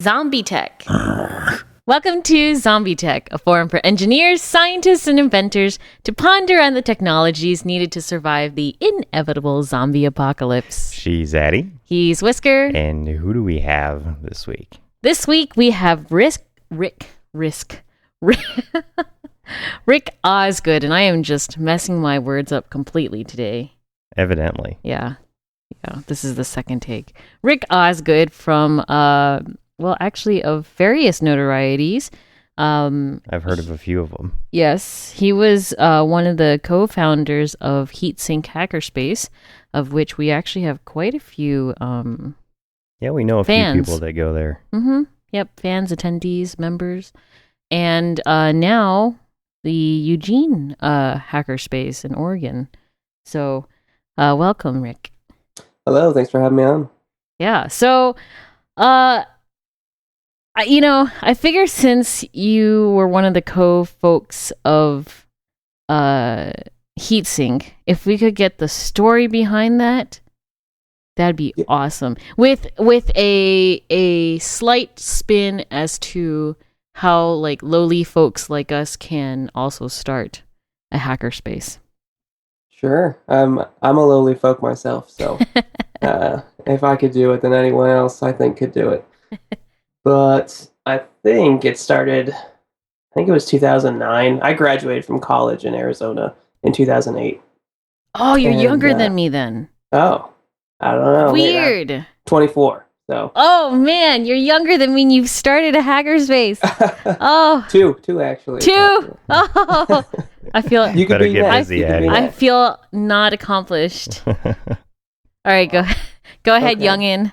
ZombieTech. Welcome to ZombieTech, a forum for engineers, scientists, and inventors to ponder on the technologies needed to survive the inevitable zombie apocalypse. She's Addie. He's Whisker. And who do we have this week? This week we have Rick Osgood, and I am just messing my words up completely today. Evidently. Yeah, this is the second take. Rick Osgood from, actually of various notorieties. I've heard of a few of them. Yes, he was one of the co-founders of Heatsink Hackerspace, of which we actually have quite a few Yeah, we know a fans. few people that go there. Mm-hmm. Yep, fans, attendees, members. And now the Eugene Hackerspace in Oregon. So welcome, Rick. Hello, thanks for having me on. Yeah, so I figure since you were one of the co-folks of Heatsink, if we could get the story behind that, that'd be awesome. With a slight spin as to how like lowly folks like us can also start a hackerspace. Sure. I'm a lowly folk myself, so if I could do it, then anyone else I think could do it. But I think it started, it was 2009. I graduated from college in Arizona in 2008. Oh, you're younger than me then. Oh, I don't know. Weird. Maybe 24. So. Oh man, you're younger than me and you've started a hackerspace. Oh. Two actually. Two. Oh. I feel you could better get busy, Addie. I feel not accomplished. All right, go ahead, okay. youngin.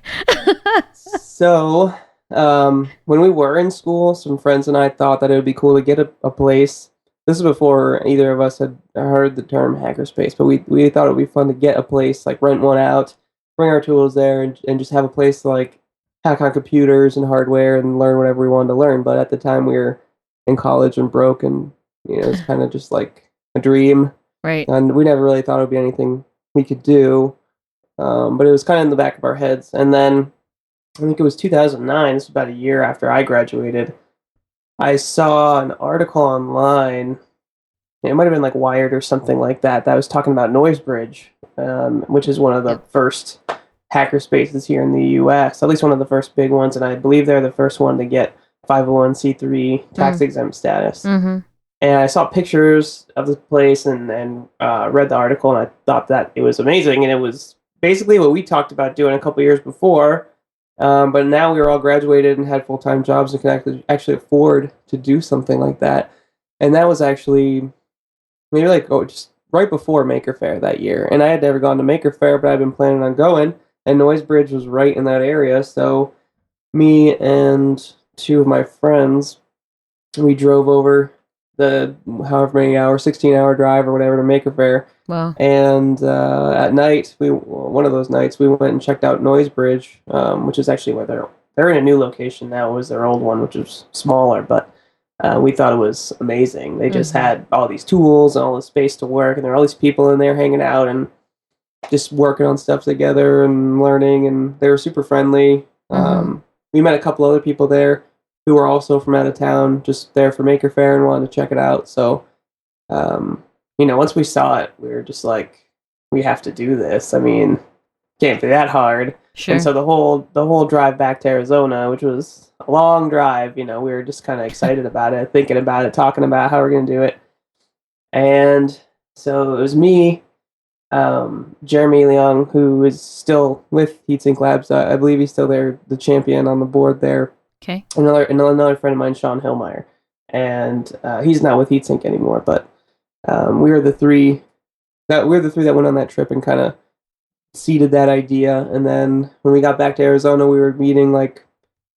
So, when we were in school, some friends and I thought that it would be cool to get a place. This is before either of us had heard the term hackerspace, but we thought it would be fun to get a place, like rent one out, bring our tools there, and just have a place to like hack on computers and hardware and learn whatever we wanted to learn. But at the time, we were in college and broke, and it's kind of just like a dream, right? And we never really thought it would be anything we could do, but it was kind of in the back of our heads. And then I think it was 2009. This was about a year after I graduated. I saw an article online. It might have been like Wired or something like that. That was talking about NoiseBridge, which is one of the first hacker spaces here in the U.S. At least one of the first big ones, and I believe they're the first one to get 501c3 tax exempt status. Mm-hmm. And I saw pictures of the place and read the article, and I thought that it was amazing. And it was basically what we talked about doing a couple years before. But now we were all graduated and had full-time jobs and could actually afford to do something like that. And that was actually maybe just right before Maker Faire that year. And I had never gone to Maker Faire, but I'd been planning on going. And NoiseBridge was right in that area. So me and two of my friends, we drove over the however many hours, 16-hour drive or whatever to Maker Faire. Wow. And at night, one of those nights, we went and checked out NoiseBridge, which is actually where they're in a new location now. It was their old one, which was smaller, but we thought it was amazing. They just had all these tools and all the space to work, and there were all these people in there hanging out and just working on stuff together and learning, and they were super friendly. We met a couple other people there who were also from out of town, just there for Maker Faire and wanted to check it out. So, once we saw it, we were just like, we have to do this. I mean, can't be that hard. Sure. And so the whole drive back to Arizona, which was a long drive, we were just kind of excited about it, thinking about it, talking about how we're going to do it. And so it was me, Jeremy Leung, who is still with Heatsink Labs. I believe he's still there, the champion on the board there. Okay. Another friend of mine, Sean Hillmeyer, and he's not with Heatsink anymore. But we were the three that went on that trip and kind of seeded that idea. And then when we got back to Arizona, we were meeting like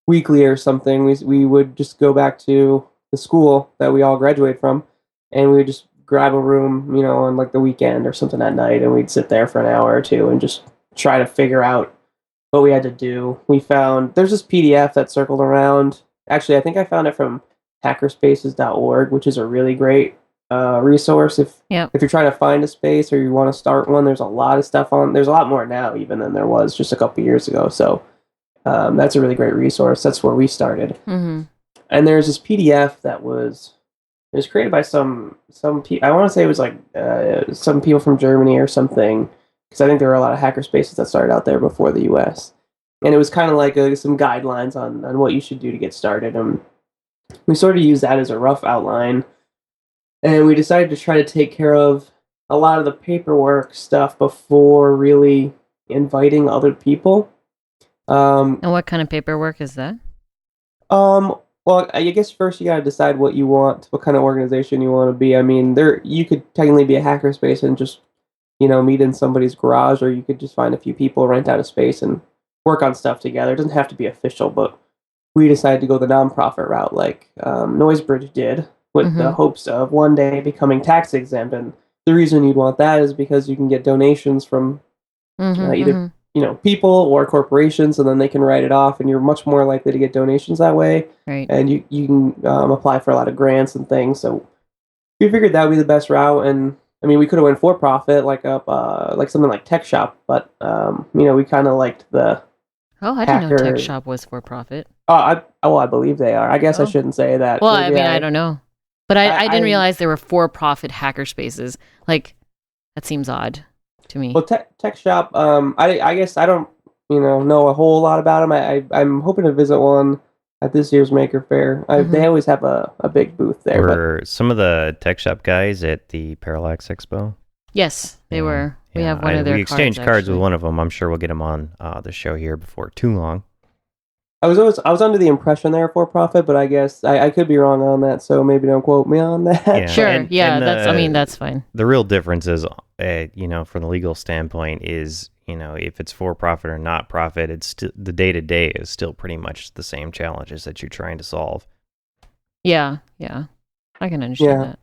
weekly or something. We would just go back to the school that we all graduated from, and we would just grab a room, on like the weekend or something at night, and we'd sit there for an hour or two and just try to figure out what we had to do. We found there's this PDF that circled around. Actually, I think I found it from hackerspaces.org, which is a really great resource if Yep. if you're trying to find a space or you want to start one. There's a lot of stuff on. There's a lot more now even than there was just a couple years ago. So that's a really great resource. That's where we started. Mm-hmm. And there's this PDF that was created by some people. I want to say it was like some people from Germany or something, because I think there were a lot of hacker spaces that started out there before the U.S. And it was kind of like some guidelines on what you should do to get started. And we sort of used that as a rough outline. And we decided to try to take care of a lot of the paperwork stuff before really inviting other people. And what kind of paperwork is that? Well, I guess first you got to decide what you want, what kind of organization you want to be. I mean, you could technically be a hackerspace and just, meet in somebody's garage, or you could just find a few people, rent out a space, and work on stuff together. It doesn't have to be official, but we decided to go the nonprofit route, like Noisebridge did, with the hopes of one day becoming tax exempt. And the reason you'd want that is because you can get donations from either people or corporations, and then they can write it off, and you're much more likely to get donations that way. Right. And you can apply for a lot of grants and things. So we figured that would be the best route. And I mean, we could have went for profit, like something like Tech Shop, but we kind of liked the. Oh, I didn't know Tech Shop was for profit. I believe they are. I guess I shouldn't say that. Well, I mean, I don't know, but I didn't realize there were for-profit hacker spaces. Like, that seems odd to me. Well, Tech Shop. I guess I don't know a whole lot about them. I'm hoping to visit one at this year's Maker Faire. They always have a big booth there. Were some of the Tech Shop guys at the Parallax Expo? Yes, they were. We have one of their. We exchanged cards actually with one of them. I'm sure we'll get them on the show here before too long. I was under the impression they were for profit, but I guess I could be wrong on that. So maybe don't quote me on that. Yeah. Sure. That's fine. The real difference is, from the legal standpoint, is if it's for profit or not profit, it's the day to day is still pretty much the same challenges that you're trying to solve. Yeah, I can understand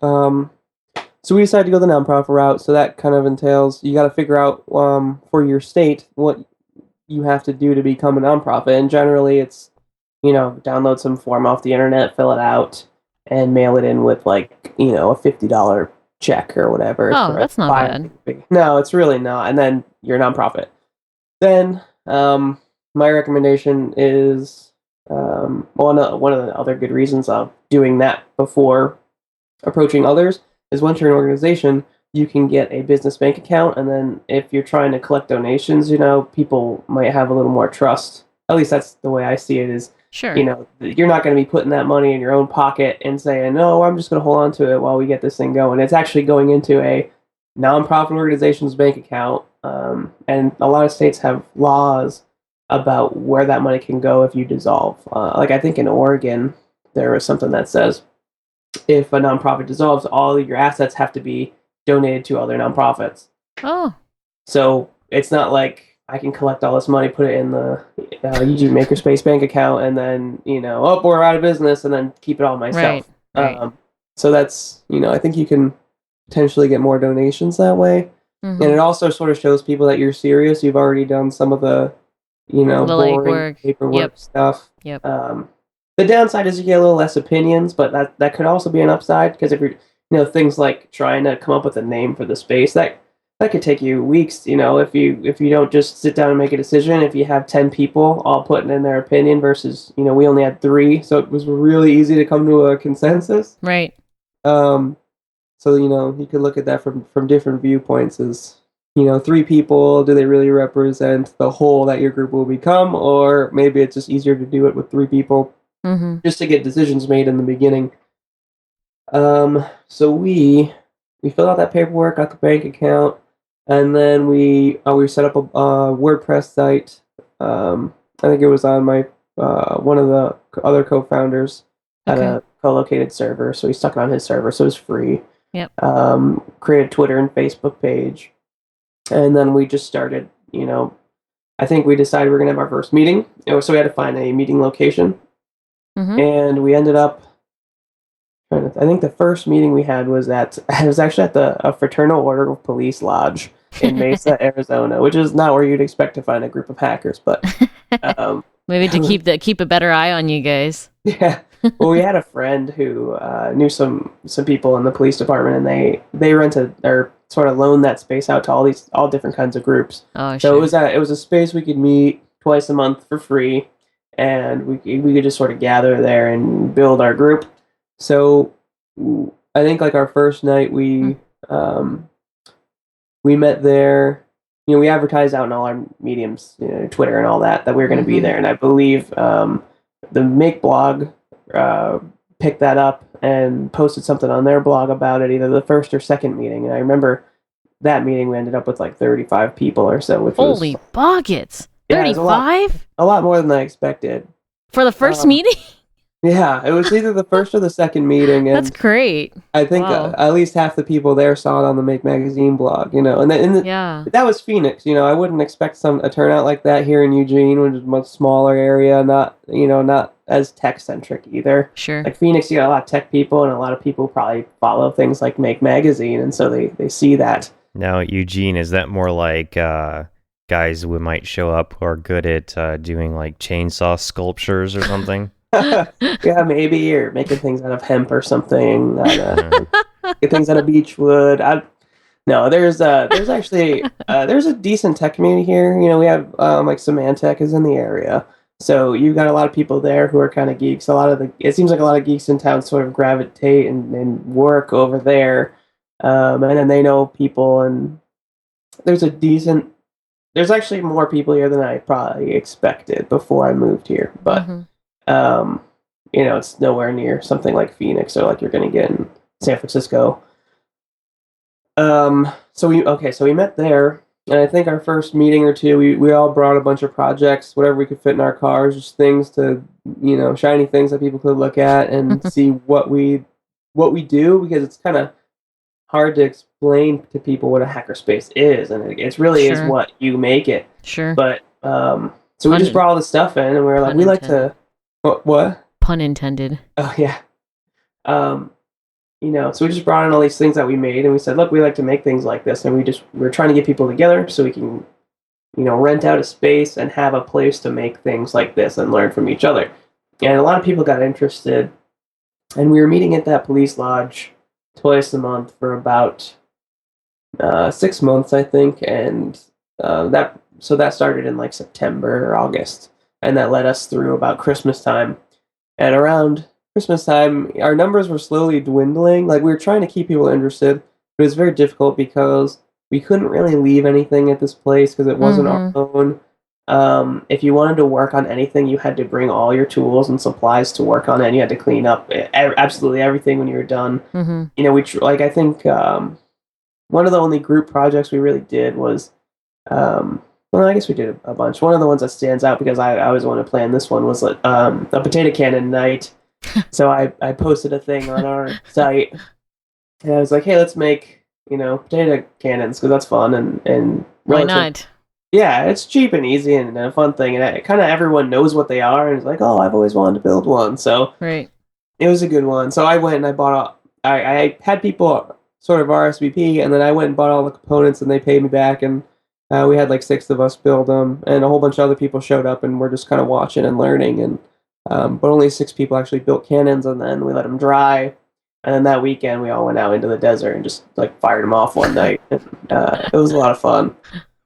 that. So we decided to go the nonprofit route. So that kind of entails you got to figure out for your state what you have to do to become a nonprofit, and generally it's download some form off the internet, fill it out, and mail it in with a $50 check or whatever. Oh, that's not bad. No, it's really not. And then you're a nonprofit. Then my recommendation is one of the other good reasons of doing that before approaching others is once you're an organization, you can get a business bank account, and then if you're trying to collect donations, people might have a little more trust. At least that's the way I see it. Is sure. You're not going to be putting that money in your own pocket and saying, "No, I'm just going to hold on to it while we get this thing going." It's actually going into a nonprofit organization's bank account, and a lot of states have laws about where that money can go if you dissolve. I think in Oregon, there is something that says if a nonprofit dissolves, all of your assets have to be donated to other nonprofits. Oh. So it's not like I can collect all this money, put it in the UG Makerspace bank account, and then, we're out of business, and then keep it all myself. Right. So that's, I think you can potentially get more donations that way. Mm-hmm. And it also sort of shows people that you're serious. You've already done some of the, the boring paperwork stuff. Yep. The downside is you get a little less opinions, but that could also be an upside, because if you're, things like trying to come up with a name for the space, that could take you weeks. If you don't just sit down and make a decision, if you have 10 people all putting in their opinion versus, we only had 3, so it was really easy to come to a consensus. Right. So, you could look at that from different viewpoints as, 3 people, do they really represent the whole that your group will become? Or maybe it's just easier to do it with 3 people just to get decisions made in the beginning. So we filled out that paperwork, got the bank account, and then we set up a WordPress site. I think it was on my one of the other co-founders had a co-located server, so we stuck it on his server, so it was free. Yep. Created a Twitter and Facebook page, and then we just started. I think we decided we were gonna have our first meeting, so we had to find a meeting location, and we ended up. I think the first meeting we had was actually at the Fraternal Order of Police Lodge in Mesa, Arizona, which is not where you'd expect to find a group of hackers, but maybe to keep a better eye on you guys. Yeah, Well, we had a friend who knew some people in the police department, and they rented or sort of loaned that space out to all different kinds of groups. Oh, So sure. it was a space we could meet twice a month for free, and we could just sort of gather there and build our group. So I think like our first night um, we met there. You know, we advertised out in all our mediums, you know, Twitter and all that we were going to be there, and I believe the Make blog picked that up and posted something on their blog about it, either the first or second meeting. And I remember that meeting we ended up with like 35 people or so, which Holy buckets! yeah, it was 35 a lot more than I expected. for the first meeting. Yeah, it was either the first or the second meeting, and That's great. I think Wow. at least half the people there saw it on the Make Magazine blog, you know, Yeah. that was Phoenix, you know. I wouldn't expect a turnout like that here in Eugene, which is a much smaller area, not as tech centric either. Sure. Like Phoenix, you got a lot of tech people, and a lot of people probably follow things like Make Magazine, and so they see that. Now, Eugene, is that more like guys who might show up who are good at doing like chainsaw sculptures or something? Yeah, maybe, or making things out of hemp or something. Get things out of beechwood. No, there's actually there's a decent tech community here. You know, we have like Symantec is in the area, so you've got a lot of people there who are kind of geeks. It seems like a lot of geeks in town sort of gravitate and work over there, and then they know people. And there's actually more people here than I probably expected before I moved here, but. You know, it's nowhere near something like Phoenix or like you're going to get in San Francisco. So we met there, and I think our first meeting or two, we all brought a bunch of projects, whatever we could fit in our cars, just things to, you know, shiny things that people could look at and see what we do, because it's kind of hard to explain to people what a hackerspace is, and it really is what you make it. Sure. But so we just brought all this stuff in, and we were like, we like to. What? Pun intended. Oh yeah. You know, so we just brought in all these things that we made, and we said, look, we like to make things like this, and we're trying to get people together so we can, you know, rent out a space and have a place to make things like this and learn from each other. And a lot of people got interested, and we were meeting at that police lodge twice a month for about 6 months, I think, and that started in like September or August. And that led us through about Christmas time. And around Christmas time, our numbers were slowly dwindling. Like, we were trying to keep people interested, but it was very difficult because we couldn't really leave anything at this place because it wasn't our own. If you wanted to work on anything, you had to bring all your tools and supplies to work on it, and you had to clean up absolutely everything when you were done. You know, I think one of the only group projects we really did was well, I guess we did a bunch. One of the ones that stands out, because I was the one to plan this one, was a potato cannon night. So I posted a thing on our site, and I was like, hey, let's make, you know, potato cannons, because that's fun and why not? Yeah, it's cheap and easy and a fun thing, and kind of everyone knows what they are, and it's like, oh, I've always wanted to build one, so right. It was a good one. So I went and I bought I had people sort of RSVP, and then I went and bought all the components, and they paid me back, and we had like 6 of us build them, and a whole bunch of other people showed up, and we're just kind of watching and learning. And but only 6 people actually built cannons, and then we let them dry. And then that weekend, we all went out into the desert and just like fired them off one night. And, it was a lot of fun.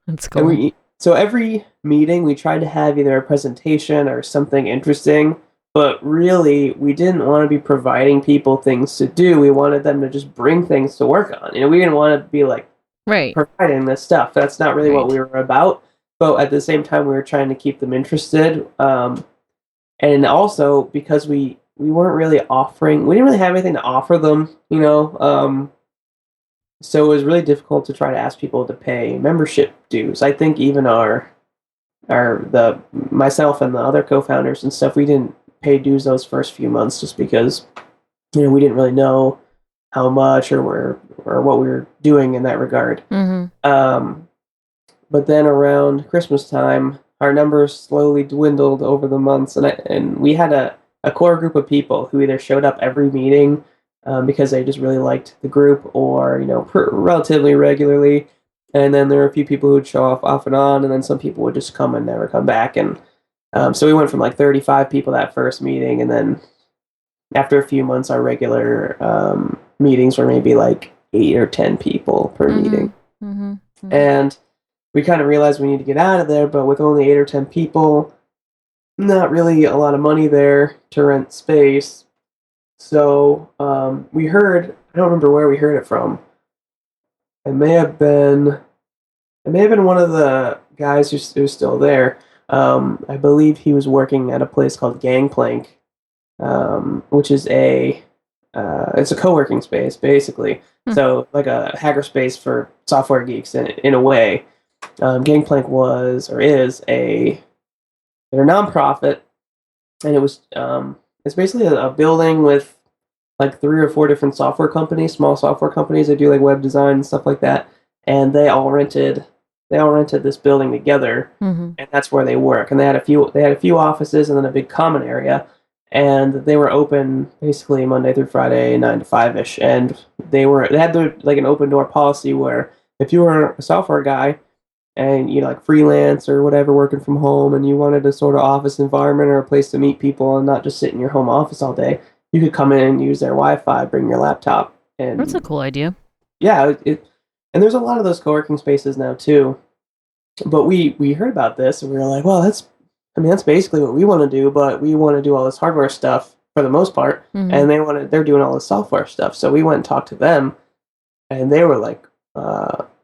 That's cool. And so every meeting, we tried to have either a presentation or something interesting. But really, we didn't want to be providing people things to do. We wanted them to just bring things to work on. You know, we didn't want to be like, providing this stuff. That's not really what we were about. But at the same time, we were trying to keep them interested. And also, because we weren't really we didn't really have anything to offer them, you know. So it was really difficult to try to ask people to pay membership dues. I think even myself and the other co-founders and stuff, we didn't pay dues those first few months, just because, you know, we didn't really know how much or what we were doing in that regard. But then around Christmas time, our numbers slowly dwindled over the months, and we had a core group of people who either showed up every meeting because they just really liked the group, or, you know, relatively regularly. And then there were a few people who would show off and on, and then some people would just come and never come back. And so we went from like 35 people that first meeting, and then after a few months, our regular meetings were maybe like 8 or 10 people per meeting. And we kind of realized we need to get out of there, but with only 8 or 10 people, not really a lot of money there to rent space. So we heard, I don't remember where we heard it from. It may have been one of the guys who's still there. I believe he was working at a place called Gangplank, which is it's a co-working space basically. So like a hackerspace for software geeks in a way. Gangplank was or is they're a nonprofit, and it was it's basically a building with like 3 or 4 different software companies, small software companies that do like web design and stuff like that, and they all rented this building together, and that's where they work. And they had a few offices and then a big common area, and they were open basically Monday through Friday, 9 to 5ish, and they had like an open door policy where if you were a software guy and you like freelance or whatever, working from home, and you wanted a sort of office environment or a place to meet people and not just sit in your home office all day, you could come in and use their Wi-Fi, bring your laptop. And that's a cool idea. Yeah, and there's a lot of those co-working spaces now too. But we heard about this and we were like, well, that's basically what we want to do, but we want to do all this hardware stuff for the most part, and they're doing all the software stuff. So we went and talked to them, and they were like,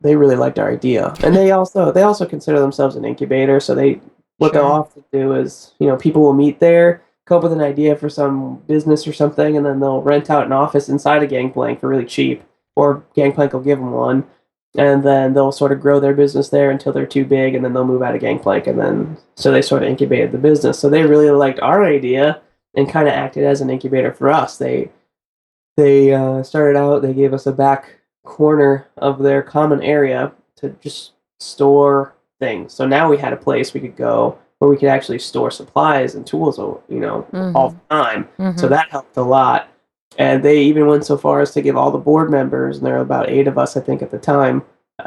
they really liked our idea, and they also consider themselves an incubator. So they'll often do is, people will meet there, come up with an idea for some business or something, and then they'll rent out an office inside a Gangplank for really cheap, or Gangplank will give them one, and then they'll sort of grow their business there until they're too big, and then they'll move out of Gangplank, and then so they sort of incubated the business. So they really liked our idea and kind of acted as an incubator for us. They started out, they gave us a back corner of their common area to just store things. So now we had a place we could go where we could actually store supplies and tools, all the time. So that helped a lot. And they even went so far as to give all the board members, and there were about 8 of us, I think, at the time,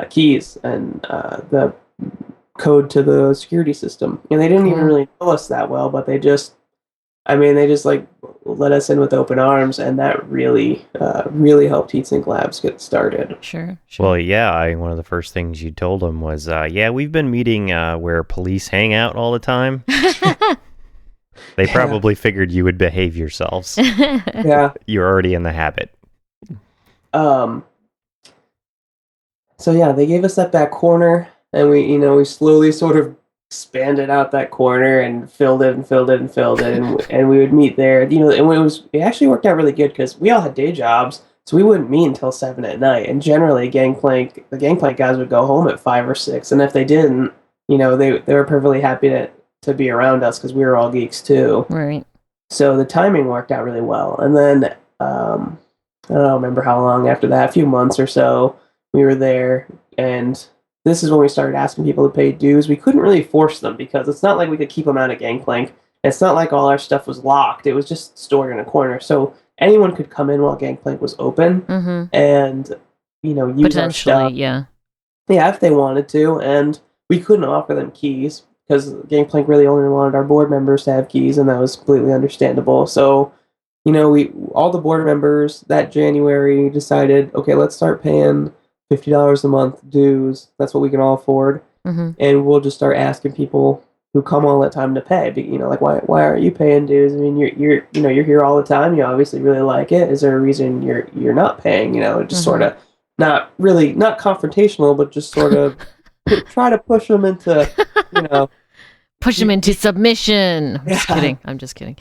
keys and the code to the security system. And they didn't even really know us that well, but they just like let us in with open arms, and that really helped Heatsink Labs get started. Sure. Well, yeah, one of the first things you told them was, we've been meeting where police hang out all the time. They probably figured you would behave yourselves. Yeah. You're already in the habit. So yeah, they gave us that back corner, and we slowly sort of expanded out that corner and filled it, and we would meet there. And it actually worked out really good because we all had day jobs, so we wouldn't meet until 7 at night. And generally, the Gangplank guys would go home at 5 or 6, and if they didn't, they were perfectly happy to be around us because we were all geeks too. Right. So the timing worked out really well. And then I don't remember how long after that, a few months or so, we were there, and this is when we started asking people to pay dues. We couldn't really force them because it's not like we could keep them out of Gangplank. It's not like all our stuff was locked. It was just stored in a corner. So anyone could come in while Gangplank was open and, use our stuff. Yeah, if they wanted to. And we couldn't offer them keys because Gangplank really only wanted our board members to have keys, and that was completely understandable. So, all the board members that January decided, okay, let's start paying $50 a month dues. That's what we can all afford, and we'll just start asking people who come all the time to pay. Like why aren't you paying dues? I mean, you're here all the time. You obviously really like it. Is there a reason you're not paying? Just sort of not confrontational, but just sort of try to push them into push them into submission. I'm just kidding.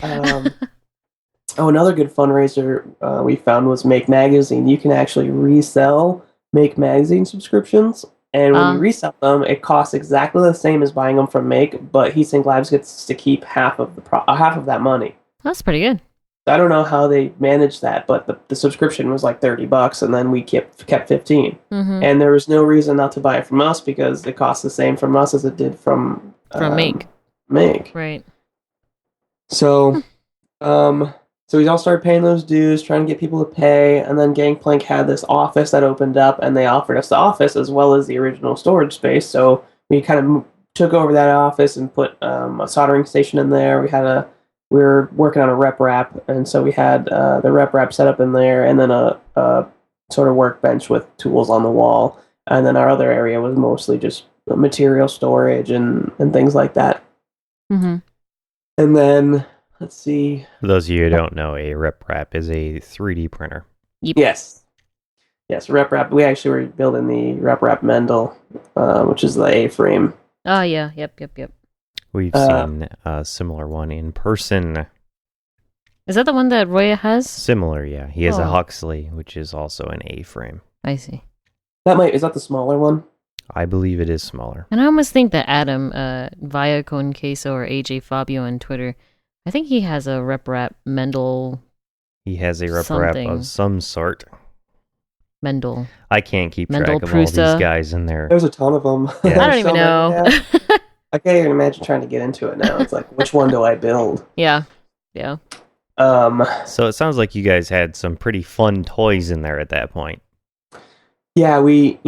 Another good fundraiser we found was Make Magazine. You can actually resell Make Magazine subscriptions, and when you resell them, it costs exactly the same as buying them from Make, but Heatsink Labs gets to keep half of that money. That's pretty good. I don't know how they managed that, but the subscription was like $30, and then we kept 15, and there was no reason not to buy it from us because it costs the same from us as it did from Make. Right. So, so we all started paying those dues, trying to get people to pay, and then Gangplank had this office that opened up, and they offered us the office as well as the original storage space. So we kind of took over that office and put a soldering station in there. We had we were working on a rep wrap, and so we had the rep wrap set up in there, and then a sort of workbench with tools on the wall, and then our other area was mostly just material storage and things like that. Mm-hmm. And then let's see. For those of you who don't know, a rep wrap is a 3D printer. Yep. Yes, rep wrap. We actually were building the rep wrap Mendel, which is the A-frame. Oh yeah, yep. We've seen a similar one in person. Is that the one that Roya has? Similar, yeah. He has a Oh. Huxley, which is also an A-frame. I see. Is that the smaller one? I believe it is smaller. And I almost think that Adam, via Con Queso or AJ Fabio on Twitter, I think he has a rep wrap Mendel. He has a rep Something. wrap of some sort. Mendel. I can't keep Mendel track of all these Prusa. guys in there. There's a ton of them. Yeah. I don't even know. I can't even imagine trying to get into it now. It's like, which one do I build? Yeah. So it sounds like you guys had some pretty fun toys in there at that point. Yeah, we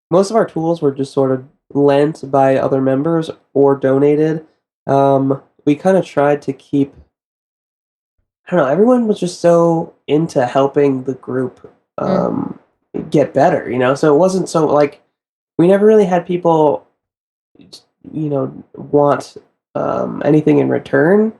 most of our tools were just sort of lent by other members or donated. We kind of tried to keep, I don't know, everyone was just so into helping the group get better, so it wasn't so like, we never really had people, want anything in return,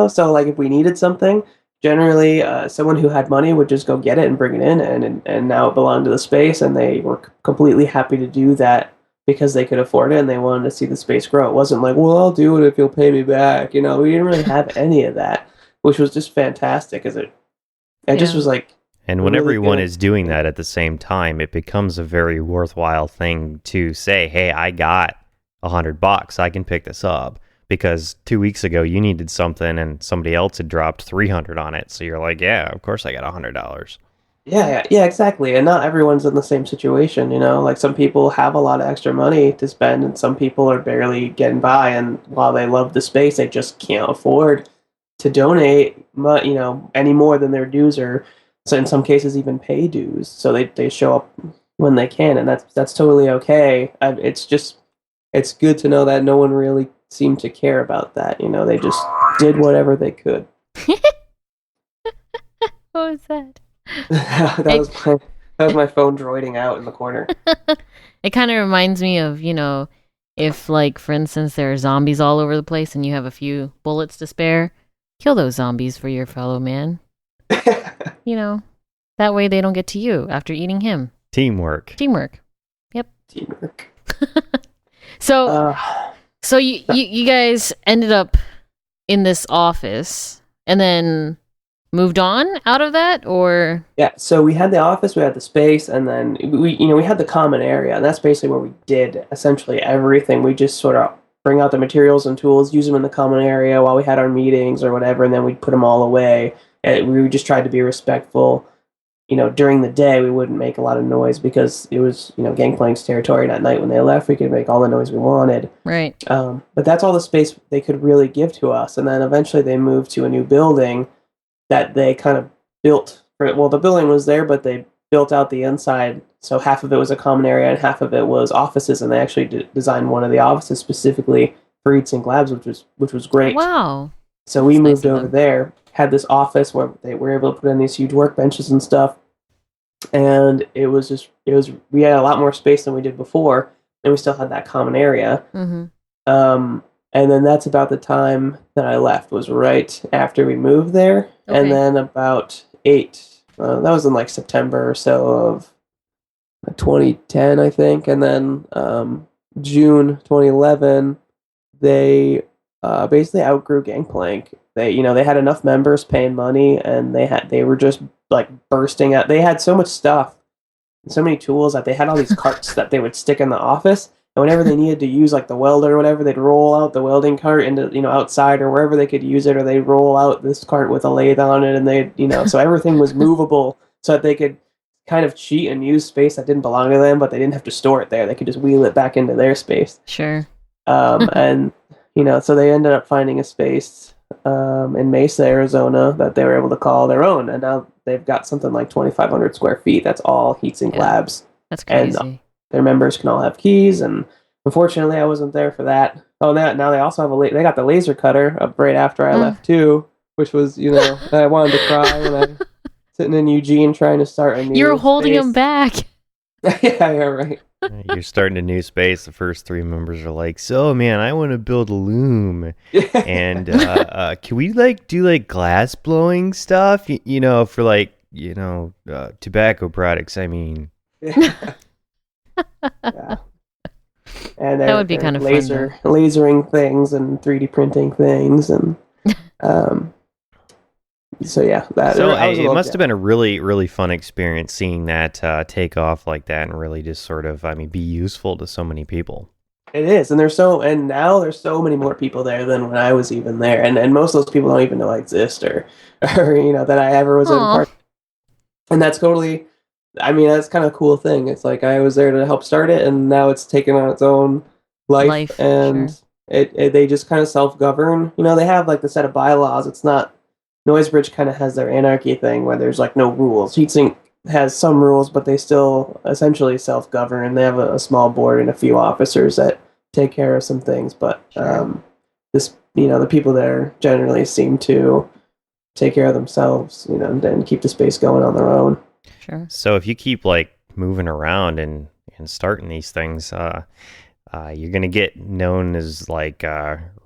so like if we needed something, generally someone who had money would just go get it and bring it in, and now it belonged to the space, and they were completely happy to do that because they could afford it and they wanted to see the space grow. It wasn't like, well, I'll do it if you'll pay me back. We didn't really have any of that, which was just fantastic, because it just was like. And when really everyone good. is doing that at the same time, it becomes a very worthwhile thing to say, hey, I got $100. I can pick this up. Because 2 weeks ago you needed something and somebody else had dropped $300 on it. So you're like, yeah, of course I got $100. Yeah, exactly. And not everyone's in the same situation, Like some people have a lot of extra money to spend, and some people are barely getting by. And while they love the space, they just can't afford to donate, any more than their dues, or so in some cases even pay dues. So they show up when they can, and that's totally okay. It's good to know that no one really seemed to care about that. They just did whatever they could. What was that? that was my phone droiding out in the corner. It kind of reminds me of, if, like, for instance, there are zombies all over the place and you have a few bullets to spare, kill those zombies for your fellow man. That way they don't get to you after eating him. Teamwork. Yep. Teamwork. So you guys ended up in this office and then moved on out of that, or? Yeah, so we had the office, we had the space, and then we had the common area, and that's basically where we did essentially everything. We just sort of bring out the materials and tools, use them in the common area while we had our meetings or whatever, and then we'd put them all away. And we just tried to be respectful. During the day, we wouldn't make a lot of noise because it was, Gangplank's territory. And at night when they left, we could make all the noise we wanted. Right. But that's all the space they could really give to us. And then eventually they moved to a new building that they kind of built. The building was there, but they built out the inside. So half of it was a common area and half of it was offices. And they actually designed one of the offices specifically for Eat Sync Labs, which was great. Wow. So we That's moved nice of over them. there, had this office where they were able to put in these huge workbenches and stuff. And we had a lot more space than we did before, and we still had that common area. Mm-hmm. And then that's about the time that I left, was right after we moved there. Okay. And then about that was in like September or so of 2010, I think. And then June 2011, they basically outgrew Gangplank. They had enough members paying money, and they were just like bursting out. They had so much stuff, and so many tools that they had all these carts that they would stick in the office. And whenever they needed to use like the welder or whatever, they'd roll out the welding cart into outside or wherever they could use it, or they'd roll out this cart with a lathe on it, and they so everything was movable so that they could kind of cheat and use space that didn't belong to them, but they didn't have to store it there. They could just wheel it back into their space. Sure. And so they ended up finding a space in Mesa, Arizona, that they were able to call their own, and now they've got something like 2,500 square feet. That's all Heat Sink Labs. That's crazy. And their members can all have keys, and Unfortunately, I wasn't there for that. Oh, now they also have they got the laser cutter up right after I left too, which was, I wanted to cry when I sitting in Eugene trying to start a new You're holding space. him back. Yeah, right. You're starting a new space. The first three members are like, "So, man, I want to build a loom, and can we do glass blowing stuff? For tobacco products. I mean, Yeah. And That would be kind of fun, lasering things and 3D printing things, and so yeah, it must have been a really, really fun experience seeing that take off like that, and really just sort of, be useful to so many people. It is, and now there's so many more people there than when I was even there, and most of those people don't even know I exist or that I ever was a part. And that's totally, that's kind of a cool thing. It's like I was there to help start it, and now it's taken on its own life and sure. They just kind of self-govern. They have like the set of bylaws. It's not. Noisebridge kind of has their anarchy thing where there's like no rules. Heatsink has some rules, but they still essentially self-govern. They have a small board and a few officers that take care of some things. But the people there generally seem to take care of themselves, and keep the space going on their own. Sure. So if you keep moving around and starting these things, you're gonna get known as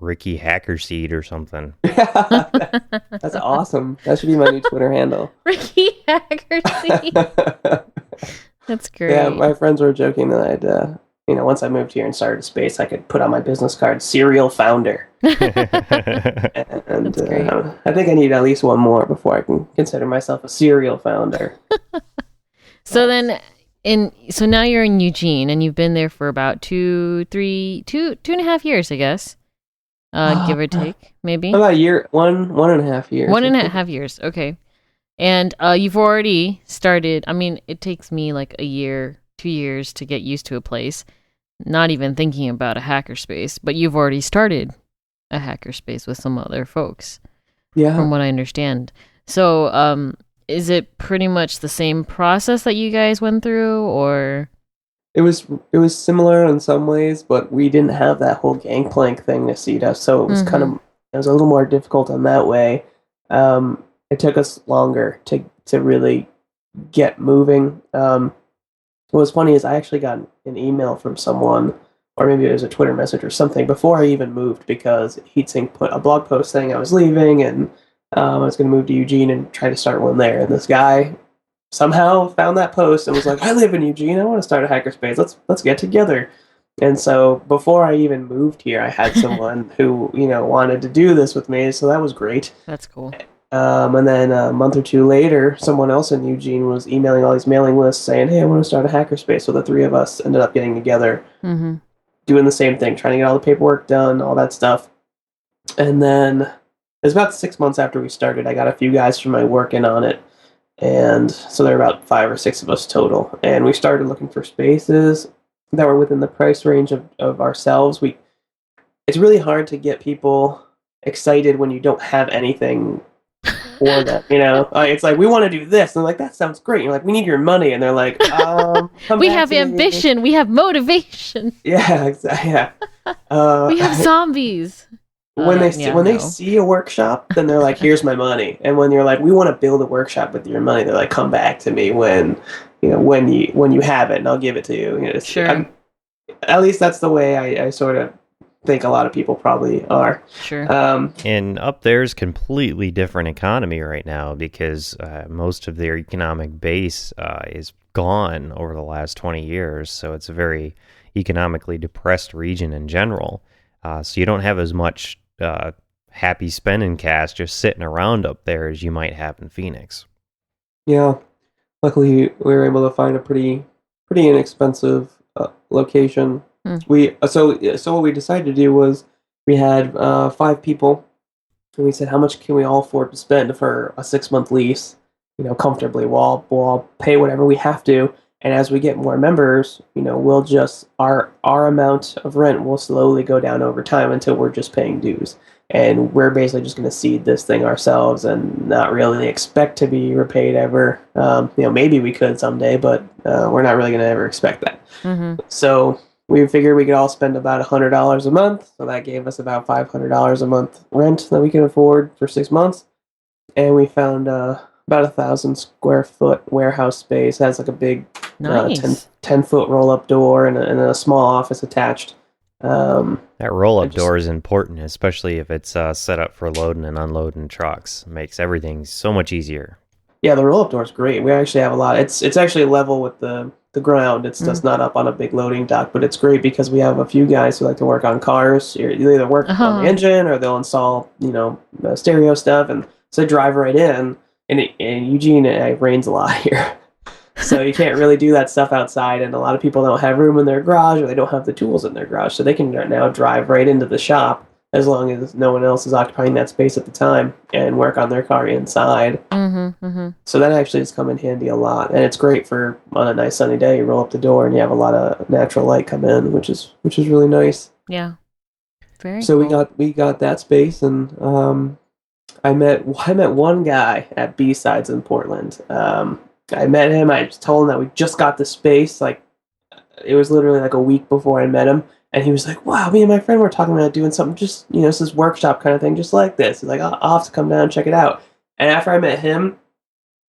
Ricky Hackerseed or something. That's awesome. That should be my new Twitter handle. Ricky Hackerseed. That's great. Yeah, my friends were joking that I'd, once I moved here and started space, I could put on my business card "serial founder." And That's great. I think I need at least one more before I can consider myself a serial founder. So now you're in Eugene, and you've been there for about 2.5 years, I guess. Give or take, maybe. About a year, 1.5 years. 1.5 years, okay. And you've already started. It takes me like a year, 2 years to get used to a place. Not even thinking about a hackerspace, but you've already started a hackerspace with some other folks. Yeah. From what I understand. So, is it pretty much the same process that you guys went through, or? It was similar in some ways, but we didn't have that whole gangplank thing to seat us, so it was it was a little more difficult in that way. It took us longer to really get moving. What was funny is I actually got an email from someone, or maybe it was a Twitter message or something, before I even moved, because Heatsink put a blog post saying I was leaving and I was going to move to Eugene and try to start one there. And this guy somehow found that post and was like, "I live in Eugene. I want to start a hackerspace. Let's get together." And so before I even moved here, I had someone who wanted to do this with me. So that was great. That's cool. And then a month or two later, someone else in Eugene was emailing all these mailing lists saying, "Hey, I want to start a hackerspace." So the three of us ended up getting together, doing the same thing, trying to get all the paperwork done, all that stuff. And then it was about 6 months after we started. I got a few guys from my work in on it. And so there were about 5 or 6 of us total. And we started looking for spaces that were within the price range of ourselves. It's really hard to get people excited when you don't have anything for them. It's like, "We want to do this." And they're like, "That sounds great." And you're like, "We need your money." And they're like, "We have ambition. We have motivation." Yeah, exactly. Yeah. We have zombies. When they see a workshop, then they're like, "Here's my money." And when you're like, "We want to build a workshop with your money," they're like, "Come back to me when you have it, and I'll give it to you." Sure. At least that's the way I sort of think a lot of people probably are. Sure. And up there's completely different economy right now, because most of their economic base is gone over the last 20 years. So it's a very economically depressed region in general. So you don't have as much happy spending cash just sitting around up there as you might have in Phoenix. Yeah. Luckily, we were able to find a pretty inexpensive location. So what we decided to do was, we had 5 people, and we said, "How much can we all afford to spend for a 6-month lease? Comfortably. We'll all pay whatever we have to, and as we get more members, we'll just our amount of rent will slowly go down over time until we're just paying dues, and we're basically just going to seed this thing ourselves and not really expect to be repaid ever. Maybe we could someday, but we're not really going to ever expect that." So we figured we could all spend about $100 a month, so that gave us about $500 a month rent that we can afford for 6 months. And we found about 1,000 square foot warehouse space. It has like a big Nice. 10-foot roll-up door and a small office attached. That roll-up door is important, especially if it's set up for loading and unloading trucks. Makes everything so much easier. Yeah, the roll-up door is great. We actually have a lot. It's actually level with the ground. It's just not up on a big loading dock, but it's great because we have a few guys who like to work on cars. You either work on the engine or they'll install, stereo stuff, and so they drive right in. And Eugene, it rains a lot here. So you can't really do that stuff outside, and a lot of people don't have room in their garage or they don't have the tools in their garage, so they can now drive right into the shop as long as no one else is occupying that space at the time and work on their car inside. So that actually has come in handy a lot, and it's great for on a nice sunny day. You roll up the door and you have a lot of natural light come in, which is really nice. Yeah, very. So cool. we got that space, and I met one guy at B-Sides in Portland. I met him. I told him that we just got the space. Like, it was literally like a week before I met him. And he was like, wow, me and my friend were talking about doing something just, it's this workshop kind of thing, just like this. He's like, I'll have to come down and check it out. And after I met him,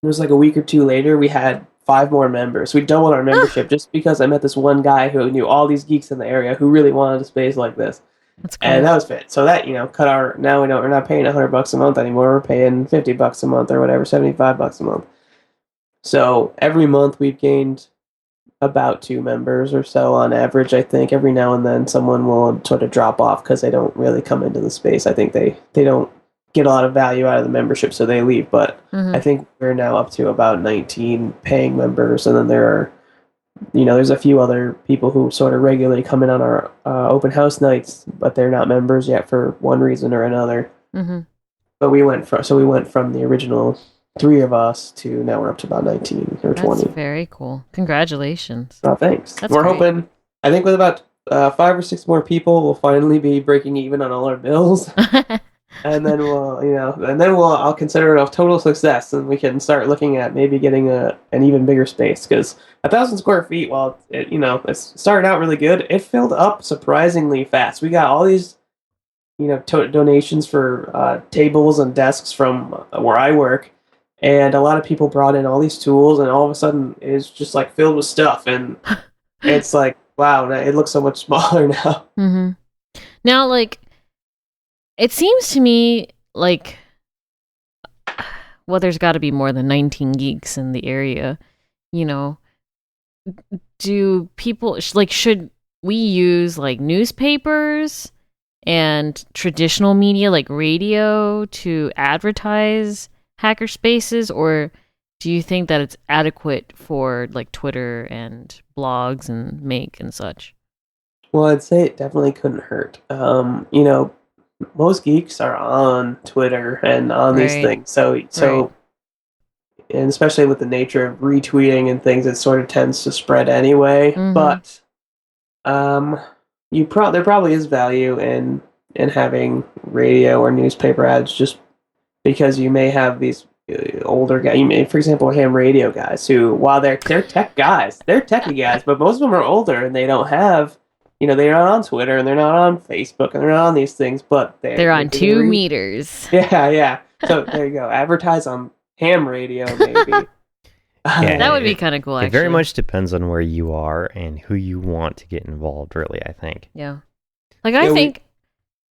it was like a week or two later, we had 5 more members. We doubled our membership just because I met this one guy who knew all these geeks in the area who really wanted a space like this. That's cool. And that was fit. So that, now we're not paying $100 a month anymore. We're paying $50 a month or whatever, $75 a month. So every month we've gained about 2 members or so on average. I think every now and then someone will sort of drop off because they don't really come into the space. I think they don't get a lot of value out of the membership, so they leave. But I think we're now up to about 19 paying members, and then there are, there's a few other people who sort of regularly come in on our open house nights, but they're not members yet for one reason or another. But we went from the original 3 of us to now we're up to about 19 or 20. That's very cool. Congratulations. Oh, thanks. We're hoping, I think with about 5 or 6 more people, we'll finally be breaking even on all our bills. And then I'll consider it a total success, and we can start looking at maybe getting an even bigger space, because 1,000 square feet, while it's started out really good, it filled up surprisingly fast. We got all these, donations for tables and desks from where I work. And a lot of people brought in all these tools, and all of a sudden it's just like filled with stuff. And it's like, wow, it looks so much smaller now. Now, like, it seems to me like, well, there's got to be more than 19 geeks in the area. Do people, should we use like newspapers and traditional media like radio to advertise hackerspaces, or do you think that it's adequate for like Twitter and blogs and Make and such? Well, I'd say it definitely couldn't hurt. Most geeks are on Twitter and on these things, so and especially with the nature of retweeting and things, it sort of tends to spread anyway. But there probably is value in having radio or newspaper ads, just because you may have these older guys. You may, for example, ham radio guys who, while they're tech guys, they're techie guys, but most of them are older and they don't have, they're not on Twitter and they're not on Facebook and they're not on these things, but they're on 2 meters. Yeah. So there you go. Advertise on ham radio, maybe. That would be kind of cool, actually. It very much depends on where you are and who you want to get involved, really, I think. Yeah. Like, I think...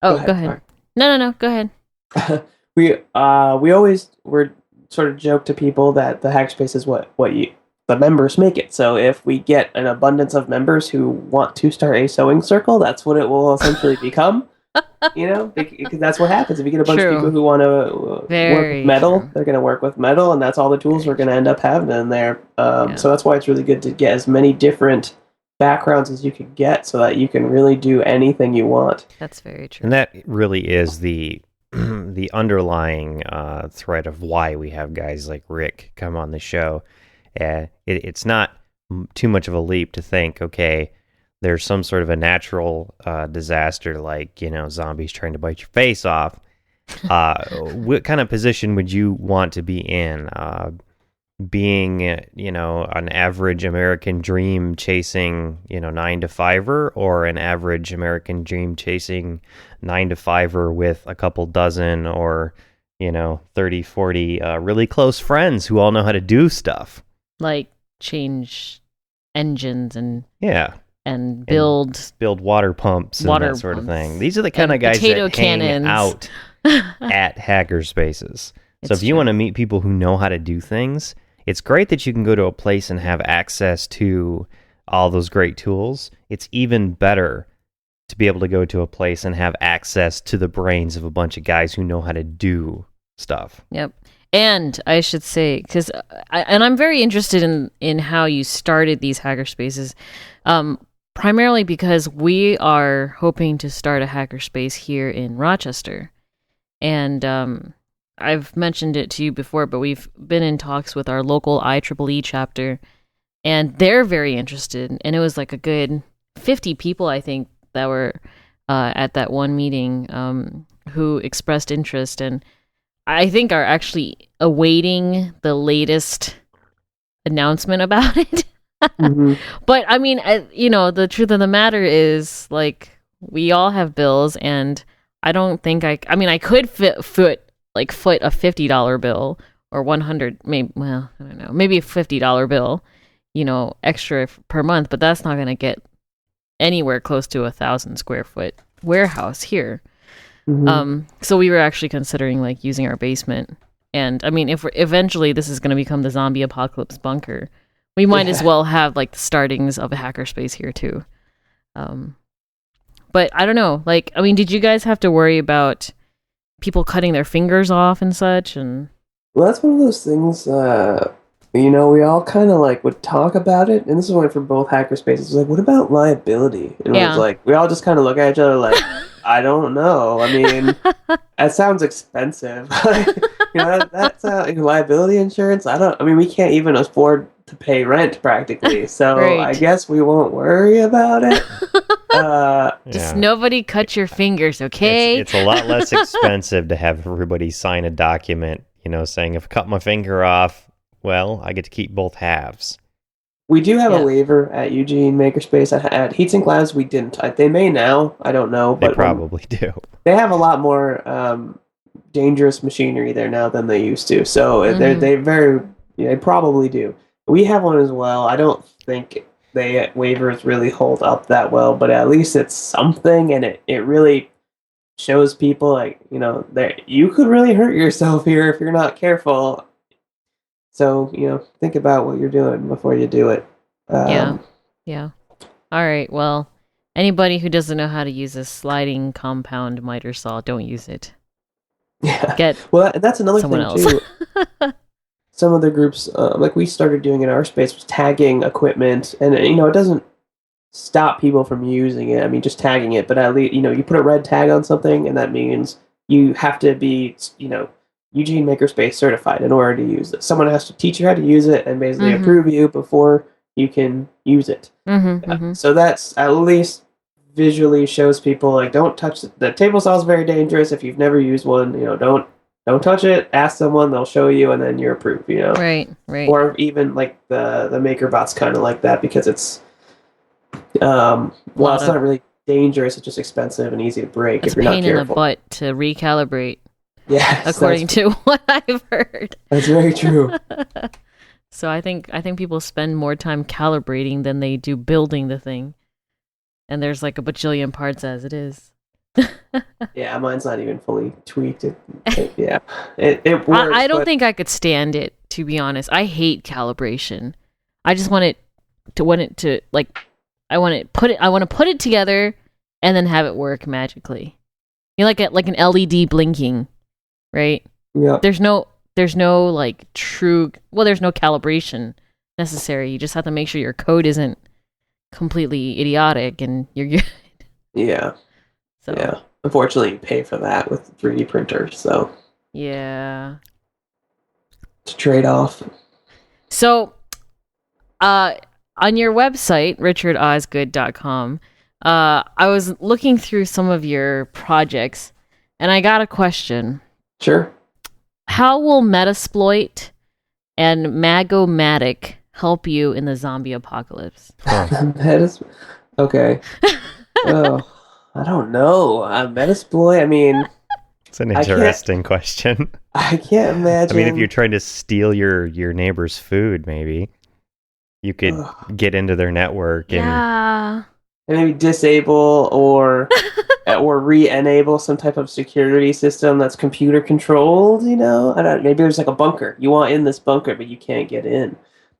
Go ahead. No, go ahead. We always were sort of joke to people that the hackerspace is what the members make it. So if we get an abundance of members who want to start a sewing circle, that's what it will essentially become. Because that's what happens. If you get a bunch of people who want to work with metal, they're going to work with metal, and that's all the tools we're going to end up having in there. So that's why it's really good to get as many different backgrounds as you can get, so that you can really do anything you want. That's very true. And that really is the underlying thread of why we have guys like Rick come on the show. It's not too much of a leap to think, okay, there's some sort of a natural disaster, like, zombies trying to bite your face off. What kind of position would you want to be in? being, an average American dream chasing, 9 to 5er, or an average American dream chasing 9 to 5er with a couple dozen or, 30, 40 really close friends who all know how to do stuff. Like change engines and build water pumps and that sort of thing. These are the kind of guys that hang out at hackerspaces. So if you want to meet people who know how to do things, it's great that you can go to a place and have access to all those great tools. It's even better to be able to go to a place and have access to the brains of a bunch of guys who know how to do stuff. Yep. And I should say, because I'm very interested in how you started these hackerspaces, primarily because we are hoping to start a hackerspace here in Rochester. And I've mentioned it to you before, but we've been in talks with our local IEEE chapter, and they're very interested. And it was like a good 50 people, I think, that were at that one meeting who expressed interest, and I think are actually awaiting the latest announcement about it. Mm-hmm. But I mean, the truth of the matter is, like, we all have bills, and I don't think I could foot a $50 bill or 100, maybe, well, I don't know, maybe a $50 bill, extra per month, but that's not going to get anywhere close to 1,000 square foot warehouse here. Mm-hmm. So we were actually considering like using our basement, and I mean, if eventually this is going to become the zombie apocalypse bunker, we might as well have like the startings of a hackerspace here too. But I don't know, like, I mean, did you guys have to worry about people cutting their fingers off and such? And well, that's one of those things, we all kind of like would talk about it, and this is one for both hackerspaces. It's like, what about liability? And it was like, we all just kind of look at each other like, I don't know. I mean, that sounds expensive. That's liability insurance. We can't even afford to pay rent practically. So right. I guess we won't worry about it. Just nobody cut your fingers, okay? It's a lot less expensive to have everybody sign a document, saying if I cut my finger off, well, I get to keep both halves. We do have a waiver at Eugene Makerspace. At Heatsink Labs, we didn't. They may now. I don't know. But they probably do. They have a lot more dangerous machinery there now than they used to. So they probably do. We have one as well. I don't think waivers really hold up that well, but at least it's something, and it really shows people like, that you could really hurt yourself here if you're not careful. So, think about what you're doing before you do it. Yeah. All right. Well, anybody who doesn't know how to use a sliding compound miter saw, don't use it. Yeah. That's another thing else. Too. Some of the groups, like we started doing in our space, was tagging equipment, and it doesn't stop people from using it. I mean, just tagging it, but at least you put a red tag on something, and that means you have to be Eugene Makerspace certified in order to use it. Someone has to teach you how to use it and basically approve you before you can use it. So that's at least visually shows people like, don't touch the table saw is very dangerous. If you've never used one, don't touch it. Ask someone, they'll show you, and then you're approved. Right. Or even like the MakerBot's kind of like that, because it's it's not really dangerous. It's just expensive and easy to break if you're not careful. It's a pain in the butt to recalibrate. Yeah, according to what I've heard. That's very true. So I think people spend more time calibrating than they do building the thing. And there's like a bajillion parts as it is. Yeah, mine's not even fully tweaked. It works. I don't think I could stand it, to be honest. I hate calibration. I just want to put it together and then have it work magically. Like an LED blinking. Right? Yeah. There's no like true, there's no calibration necessary. You just have to make sure your code isn't completely idiotic and you're good. Yeah. So yeah. Unfortunately, you pay for that with 3D printers, so yeah. It's a trade-off. So on your website, richardosgood.com, I was looking through some of your projects, and I got a question. Sure. How will Metasploit and Magomatic help you in the zombie apocalypse? That is okay. Oh, I don't know. Metasploit. I mean, It's an interesting question. I can't imagine. I mean, if you're trying to steal your neighbor's food, maybe you could get into their network Yeah. and maybe disable or re-enable some type of security system that's computer controlled. I don't. Maybe there's like a bunker. You want in this bunker, but you can't get in.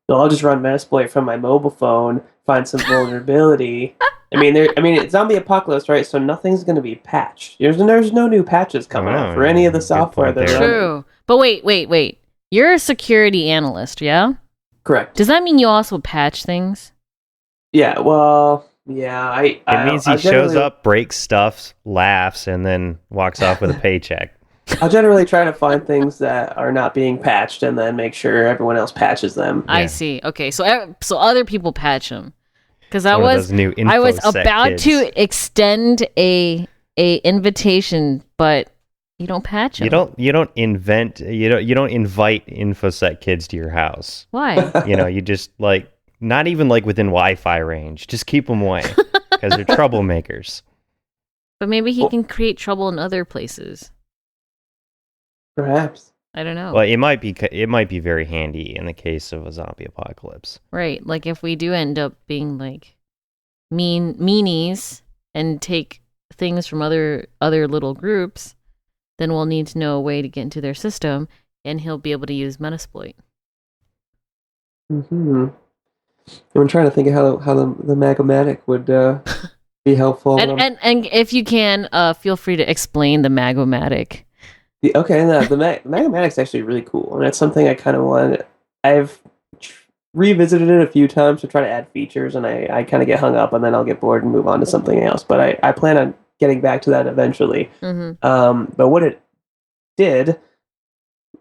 So I'll just run Metasploit from my mobile phone, find some vulnerability. I mean, it's zombie apocalypse, right? So nothing's going to be patched. There's no new patches coming out for any of the software they're running. True. But wait. You're a security analyst, yeah? Correct. Does that mean you also patch things? Yeah, well, yeah. It means he shows up, breaks stuff, laughs, and then walks off with a paycheck. I'll generally try to find things that are not being patched and then make sure everyone else patches them. I see. Okay, so other people patch them. Because I was about kids. to extend a invitation, but you don't patch them. You don't invite InfoSec kids to your house. Why? You just not even within Wi-Fi range. Just keep them away because they're troublemakers. But maybe he can create trouble in other places. Perhaps. I don't know. Well, it might be very handy in the case of a zombie apocalypse. Right. Like if we do end up being like meanies and take things from other little groups, then we'll need to know a way to get into their system, and he'll be able to use Metasploit. I'm trying to think of how the Magomatic would be helpful. And if you can, feel free to explain the Magomatic. The Magomatic's actually really cool, and it's something I kind of wanted. I've revisited it a few times to try to add features, and I kind of get hung up, and then I'll get bored and move on to something else. But I plan on getting back to that eventually. Mm-hmm. But what it did,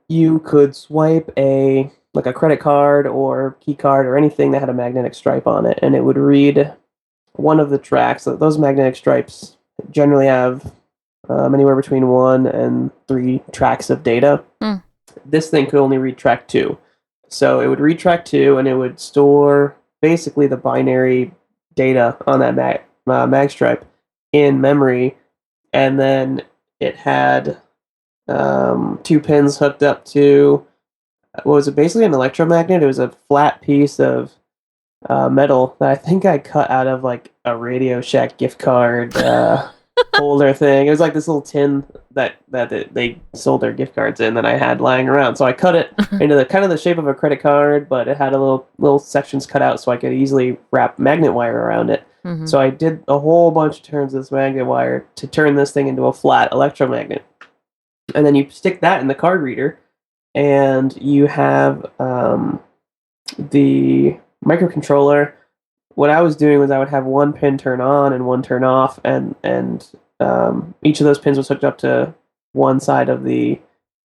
you could swipe a credit card or key card or anything that had a magnetic stripe on it, and it would read one of the tracks. Those magnetic stripes generally have anywhere between 1 and 3 tracks of data. This thing could only read track 2. So it would read track 2, and it would store basically the binary data on that mag stripe in memory, and then it had 2 pins hooked up to, what was it, basically an electromagnet. It was a flat piece of metal that I think I cut out of a Radio Shack gift card holder thing. It was like this little tin that they sold their gift cards in that I had lying around. So I cut it into the kind of the shape of a credit card, but it had a little sections cut out so I could easily wrap magnet wire around it. Mm-hmm. So I did a whole bunch of turns of this magnet wire to turn this thing into a flat electromagnet. And then you stick that in the card reader, and you have the microcontroller. What I was doing was I would have one pin turn on and one turn off, and each of those pins was hooked up to one side of the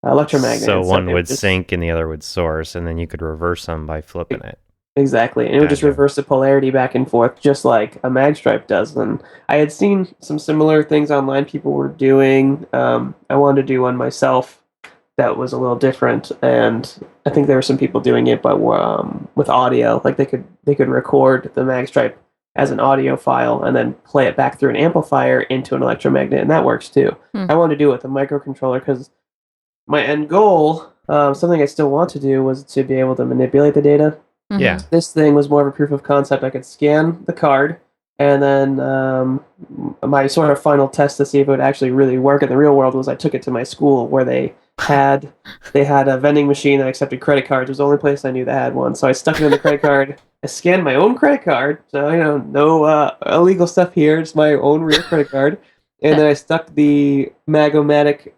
electromagnet. So one would sync and the other would source, and then you could reverse them by flipping it. Exactly, and it would just reverse the polarity back and forth, just like a mag stripe does. And I had seen some similar things online people were doing. I wanted to do one myself that was a little different, and I think there were some people doing it, but with audio, like they could record the mag stripe as an audio file and then play it back through an amplifier into an electromagnet, and that works too. I wanted to do it with a microcontroller because my end goal, something I still want to do, was to be able to manipulate the data. Mm-hmm. Yeah. This thing was more of a proof of concept. I could scan the card, and then my sort of final test to see if it would actually really work in the real world was I took it to my school where they had a vending machine that accepted credit cards. It was the only place I knew that had one. So I stuck it in the credit card. I scanned my own credit card, so no illegal stuff here. It's my own real credit card. And then I stuck the Magomatic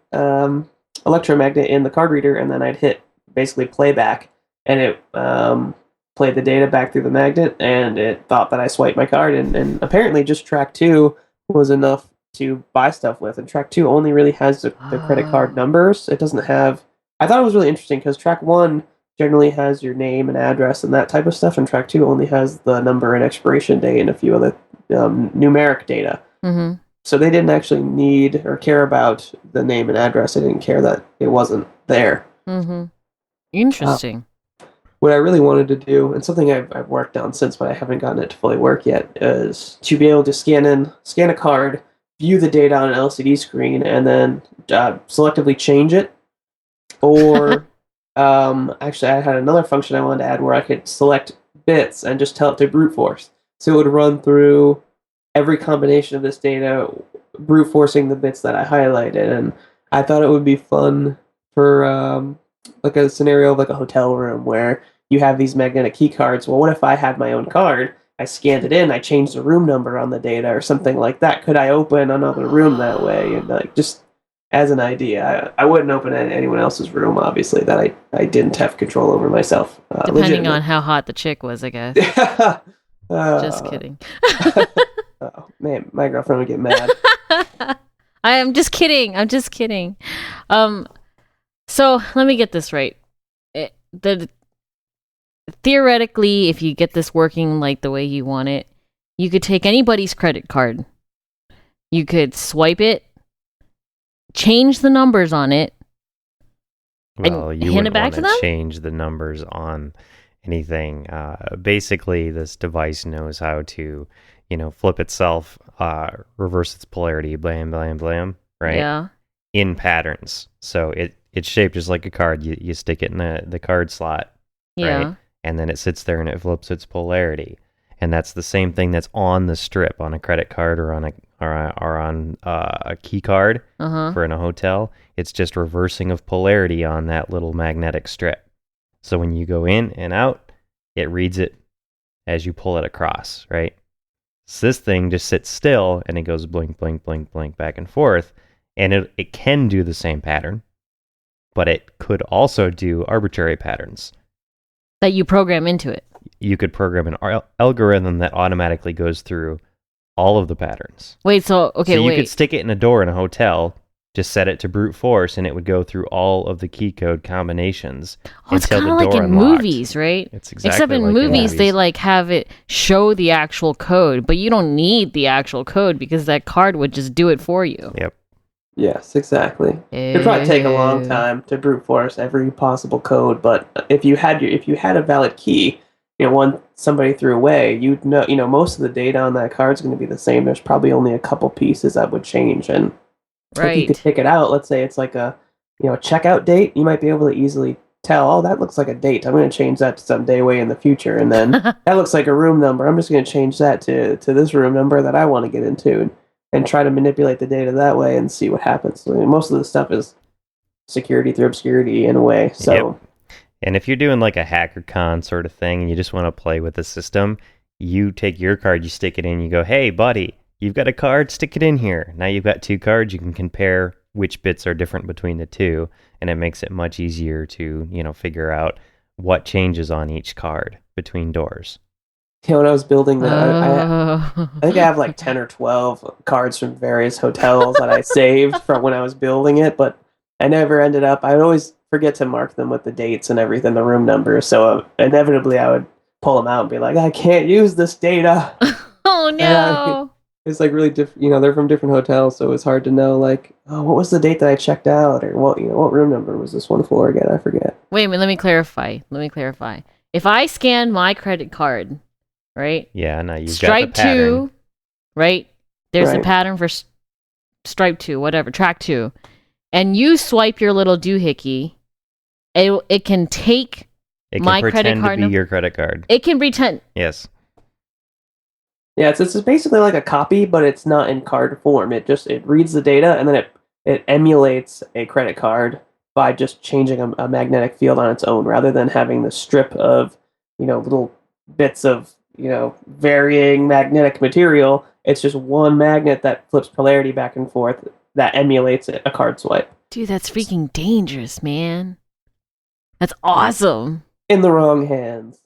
electromagnet in the card reader, and then I'd hit basically playback, and it played the data back through the magnet, and it thought that I swiped my card, and apparently just track 2 was enough to buy stuff with, and track 2 only really has the credit card numbers. It doesn't have... I thought it was really interesting because track 1 generally has your name and address and that type of stuff, and track 2 only has the number and expiration date and a few other numeric data. Mm-hmm. So they didn't actually need or care about the name and address. They didn't care that it wasn't there. Mm-hmm. Interesting. what I really wanted to do, and something I've worked on since, but I haven't gotten it to fully work yet, is to be able to scan a card, view the data on an LCD screen, and then selectively change it. Or actually, I had another function I wanted to add where I could select bits and just tell it to brute force. So it would run through every combination of this data, brute forcing the bits that I highlighted. And I thought it would be fun for like a scenario of like a hotel room where you have these magnetic key cards. Well, what if I had my own card? I scanned it in, I changed the room number on the data or something like that. Could I open another room that way? And like just as an idea, I wouldn't open anyone else's room, obviously, that I didn't have control over myself. Depending on how hot the chick was, I guess. Just kidding. Oh, man, my girlfriend would get mad. I'm just kidding. So let me get this right. Theoretically, if you get this working like the way you want it, you could take anybody's credit card. You could swipe it, change the numbers on it, Well, and you hand it wouldn't back want to to them? change the numbers on anything. Basically, this device knows how to, flip itself, reverse its polarity, blam, blam, blam, right? Yeah. In patterns. So it's shaped just like a card. You stick it in the card slot, Yeah. right? And then it sits there and it flips its polarity. And that's the same thing that's on the strip on a credit card or on a key card for in a hotel. It's just reversing of polarity on that little magnetic strip. So when you go in and out, it reads it as you pull it across, right? So this thing just sits still and it goes blink, blink, blink, blink back and forth. And it can do the same pattern, but it could also do arbitrary patterns. That you program into it. You could program an algorithm that automatically goes through all of the patterns. Wait, so you could stick it in a door in a hotel, just set it to brute force, and it would go through all of the key code combinations it's until kind the of like door in unlocked. movies, right? It's exactly Except in like movies, they like have it show the actual code, but you don't need the actual code because that card would just do it for you. Yep. Yes, exactly. It'd probably take a long time to brute force every possible code, but if you had a valid key, one somebody threw away, you'd know, most of the data on that card is going to be the same. There's probably only a couple pieces that would change, and if you could pick it out, let's say it's like a checkout date, you might be able to easily tell, oh, that looks like a date. I'm going to change that to some day way in the future, and then that looks like a room number. I'm just going to change that to this room number that I want to get into. And try to manipulate the data that way and see what happens. So, most of the stuff is security through obscurity in a way. So, yep. And if you're doing like a HackerCon sort of thing and you just want to play with the system, you take your card, you stick it in, you go, hey, buddy, you've got a card, stick it in here. Now you've got two cards, you can compare which bits are different between the two, and it makes it much easier to, figure out what changes on each card between doors. When I was building that, I think I have like 10 or 12 cards from various hotels that I saved from when I was building it, but I never ended up. I would always forget to mark them with the dates and everything, the room numbers. So inevitably, I would pull them out and be like, I can't use this data. Oh no! It's like really different. They're from different hotels, so it's hard to know. Like, oh, what was the date that I checked out, or what room number was this one for again? I forget. Wait a minute. Let me clarify. If I scan my credit card. Right? Yeah, now you've stripe got the pattern. 2, right? There's Right. a pattern for stripe 2, whatever, track 2. And you swipe your little doohickey, it can take my credit card to be your credit card. It can pretend. Yes. Yeah, it's basically like a copy, but it's not in card form. It reads the data and then it emulates a credit card by just changing a magnetic field on its own, rather than having the strip of little bits of varying magnetic material. It's just one magnet that flips polarity back and forth that emulates a card swipe. Dude, that's freaking dangerous, man. That's awesome. In the wrong hands.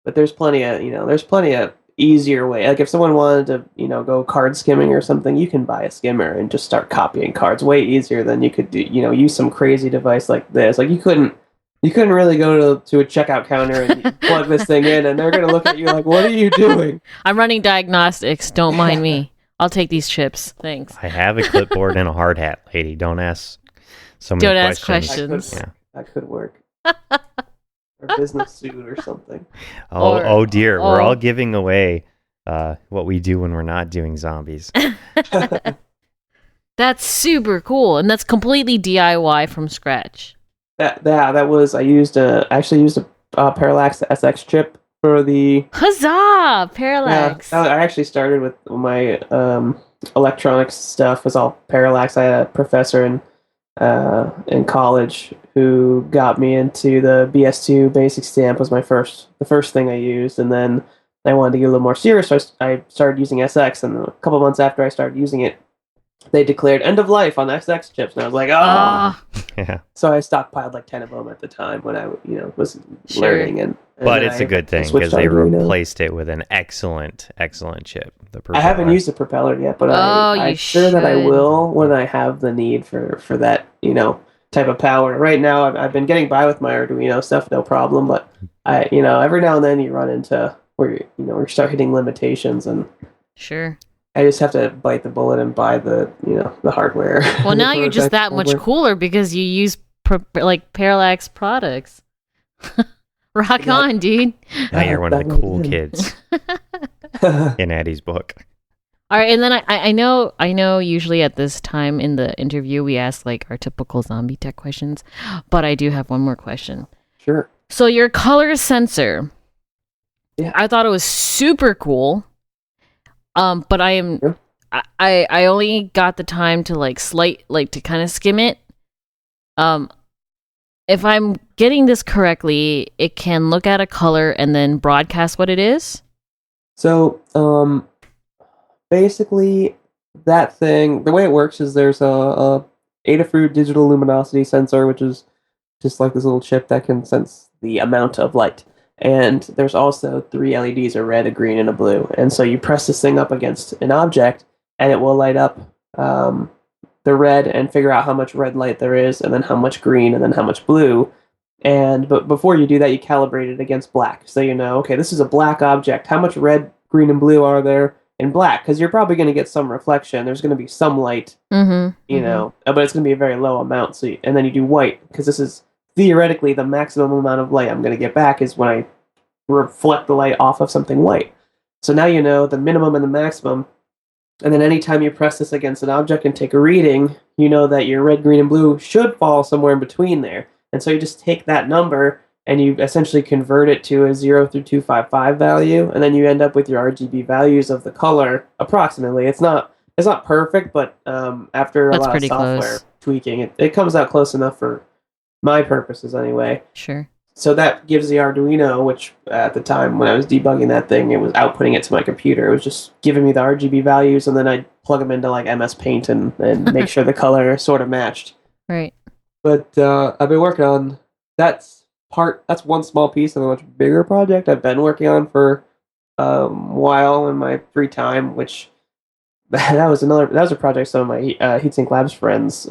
But there's plenty of easier way. Like if someone wanted to, go card skimming or something, you can buy a skimmer and just start copying cards way easier than you could do, use some crazy device like this. Like you couldn't really go to a checkout counter and plug this thing in, and they're going to look at you like, what are you doing? I'm running diagnostics. Don't mind me. I'll take these chips. Thanks. I have a clipboard and a hard hat, lady. Don't ask so many Don't ask questions. questions. Yeah. That could work. or business suit or something. Oh dear, we're all giving away what we do when we're not doing zombies. That's super cool, and that's completely DIY from scratch. That was I actually used a Parallax SX chip for the Huzzah! Parallax. I actually started with my electronics stuff was all Parallax. I had a professor in college who got me into the BS2 basic stamp was the first thing I used, and then I wanted to get a little more serious, so I started using SX, and a couple months after I started using it, they declared end of life on SX chips, and I was like, Yeah. So I stockpiled like 10 of them at the time when I was learning, and but it's a good thing because they replaced it with an excellent chip. I haven't used the propeller yet, but I'm sure that I will when I have the need for that type of power. Right now, I've been getting by with my Arduino stuff, no problem. But every now and then you run into where you start hitting limitations, and sure. I just have to bite the bullet and buy the hardware. Well, now you're just that much cooler because you use Parallax products. Rock on, dude. Now you're one of the cool kids in Addie's book. All right, and then I know usually at this time in the interview we ask like our typical ZombieTech questions, but I do have one more question. Sure. So your color sensor, I thought it was super cool. But I only got the time to to kind of skim it. If I'm getting this correctly, it can look at a color and then broadcast what it is. So, basically, that thing, the way it works is there's a Adafruit digital luminosity sensor, which is just like this little chip that can sense the amount of light. And there's also 3 LEDs, a red, a green, and a blue. And so you press this thing up against an object, and it will light up the red and figure out how much red light there is, and then how much green, and then how much blue. But before you do that, you calibrate it against black. So okay, this is a black object. How much red, green, and blue are there in black? Because you're probably going to get some reflection. There's going to be some light, but it's going to be a very low amount. And then you do white, because this is theoretically the maximum amount of light I'm going to get back is when I reflect the light off of something white. So now you know the minimum and the maximum, and then anytime you press this against an object and take a reading, you know that your red, green, and blue should fall somewhere in between there. And so you just take that number and you essentially convert it to a 0 through 255 value, and then you end up with your RGB values of the color approximately. It's not perfect, but after a lot of software tweaking, it comes out close enough for my purposes anyway. Sure. So that gives the Arduino, which at the time when I was debugging that thing, it was outputting it to my computer. It was just giving me the RGB values, and then I'd plug them into like MS Paint and make sure the color sort of matched. Right. But I've been working on that's one small piece of a much bigger project I've been working on for a while in my free time, which that was a project some of my Heatsink Labs friends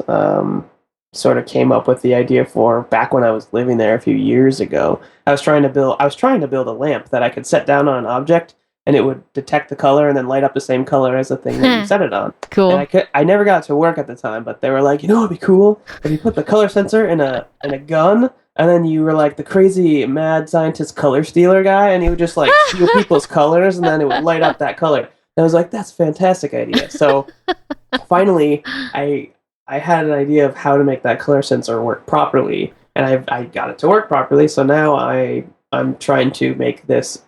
sort of came up with the idea for back when I was living there a few years ago. I was trying to build a lamp that I could set down on an object, and it would detect the color and then light up the same color as the thing that you set it on. Cool. And I never got to work at the time, but they were like, it'd be cool if you put the color sensor in a gun, and then you were like the crazy mad scientist color stealer guy, and you would just like steal people's colors, and then it would light up that color. And I was like, that's a fantastic idea. So finally, I had an idea of how to make that color sensor work properly, and I got it to work properly. So now I'm trying to make this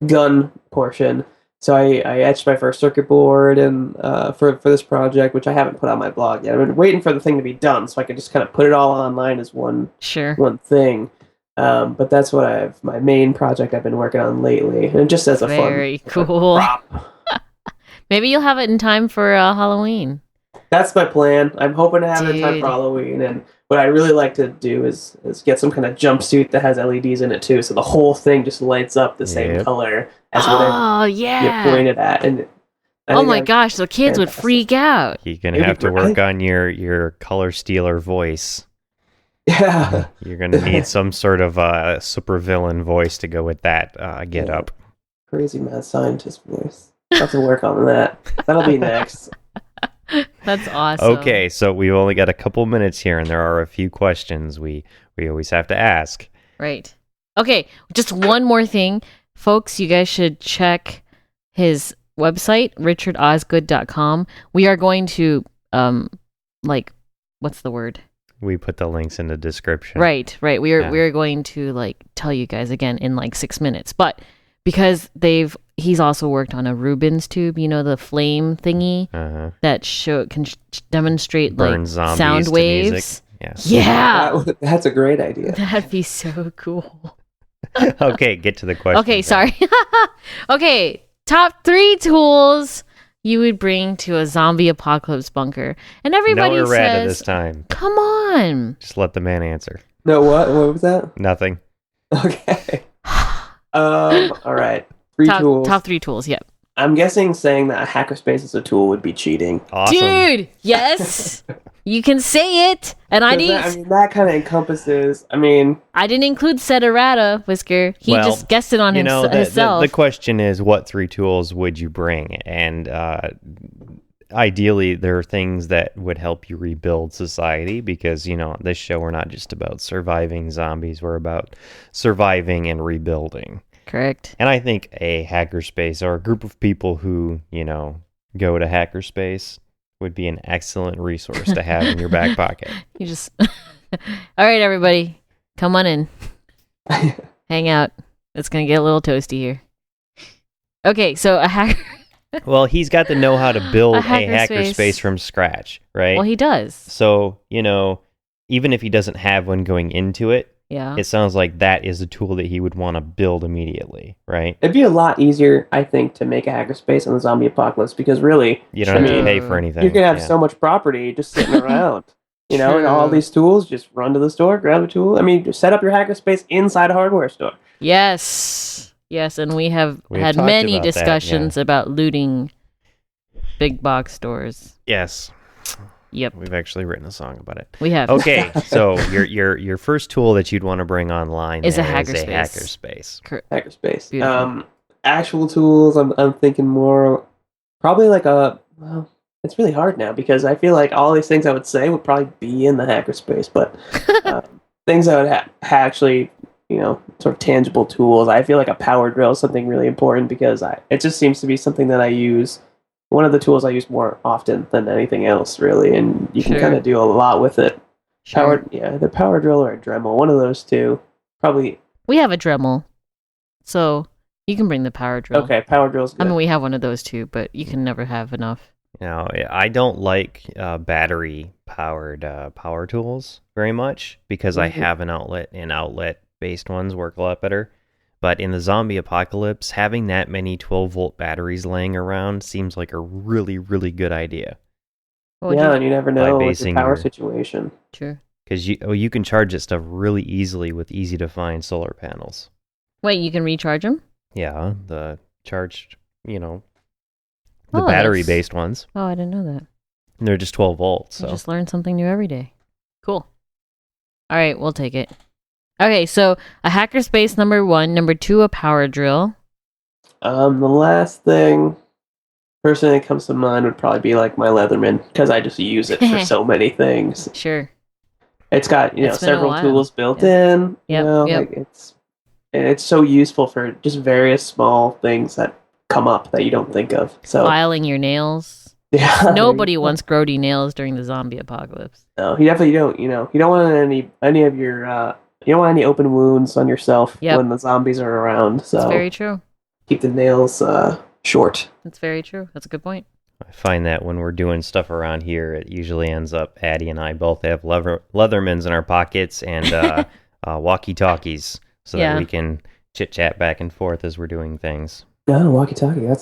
gun portion. So I etched my first circuit board and for this project, which I haven't put on my blog yet. I've been waiting for the thing to be done so I could just kind of put it all online as one thing. But that's my main project I've been working on lately, and just as a very cool prop. Maybe you'll have it in time for Halloween. That's my plan. I'm hoping to have it in time for Halloween, and what I really like to do is get some kind of jumpsuit that has LEDs in it too, so the whole thing just lights up the same color as whatever you pointed at. And oh my gosh, the kids would freak out. You're gonna have to work on your color stealer voice. Yeah, you're gonna need some sort of supervillain voice to go with that get up. Crazy mad scientist voice. I'll have to work on that. That'll be next. That's awesome. Okay, so we've only got a couple minutes here, and there are a few questions we always have to ask. Right. Okay, just one more thing. Folks, you guys should check his website, richardosgood.com. We are going to, what's the word? We put the links in the description. Right. We're going to, tell you guys again in, 6 minutes. But because he's also worked on a Rubens tube, the flame thingy that can demonstrate, Burn zombies sound to waves. music. Yes. Yeah. That's a great idea. That'd be so cool. Okay, get to the question. Okay, sorry. Okay, top 3 tools you would bring to a zombie apocalypse bunker. And everybody No errata says, this time. come on. Just let the man answer. No, what? What was that? Nothing. Okay. All right. 3 tools. Top 3 tools, yep. I'm guessing saying that hackerspace is a tool would be cheating. Awesome. Dude, yes. You can say it. And that kind of encompass. I Mm-hmm. didn't include said errata, Whisker. He just guessed it on himself. The question is, what 3 tools would you bring? And ideally, there are things that would help you rebuild society because, this show, we're not just about surviving zombies. We're about surviving and rebuilding. Correct. And I think a hackerspace or a group of people who, go to hackerspace would be an excellent resource to have in your back pocket. You just... All right, everybody. Come on in. Hang out. It's going to get a little toasty here. Okay, so a hacker... Well, he's got to know how to build a hackerspace. hackerspace from scratch, right? Well, he does. So, even if he doesn't have one going into it, Yeah. it sounds like that is a tool that he would want to build immediately, right? it'd be a lot easier, I think, to make a hackerspace on the zombie apocalypse because really, You don't have to pay for anything. you can have Yeah. so much property just sitting around. And all True. these tools, just run to the store, grab a tool. Just set up your hackerspace inside a hardware store. Yes. Yes, and we have had talked many about that, discussions about looting big box stores. Yes. Yep. We've actually written a song about it. We have. Okay, so your first tool that you'd want to bring online Is a there hackerspace. hackerspace. Hackerspace. Beautiful. Actual tools, I'm thinking more, probably well, it's really hard now because I feel like all these things I would say would probably be in the hackerspace, but things that would actually, sort of tangible tools. I feel like a power drill is something really important because it just seems to be something that I use. One of the tools I use more often than anything else, really, and you can kind of do a lot with it. Sure. Either power drill or a Dremel, one of those two. Probably. We have a Dremel, so you can bring the power drill. Okay, power drill's good. We have one of those too, but you can never have enough. I don't like battery-powered power tools very much because I have an outlet, and outlet-based ones work a lot better. But in the zombie apocalypse, having that many 12-volt batteries laying around seems like a really, really good idea. And you never know with your power your- situation. True. Because you can charge that stuff really easily with easy-to-find solar panels. Wait, you can recharge them? Yeah, the charged, the Oh, battery-based ones. Oh, I didn't know that. And they're just 12 volts. You So just learn something new every day. Cool. All right, we'll take it. Okay, so a hackerspace number 1, number 2, a power drill. The last thing, person that comes to mind would probably be like my Leatherman because I just use it for so many things. Sure. It's got It's been a several while. tools built in. Yep. Like it's so useful for just various small things that come up that you don't think of. So Filing your nails. yeah, Nobody wants grody nails during the zombie apocalypse. No, you definitely don't. You don't want any of your. You don't want any open wounds on yourself when the zombies are around. So That's very true. keep the nails short. That's very true. That's a good point. I find that when we're doing stuff around here, it usually ends up Addie and I both have Leathermans in our pockets and walkie-talkies so that we can chit-chat back and forth as we're doing things. No, walkie-talkie. I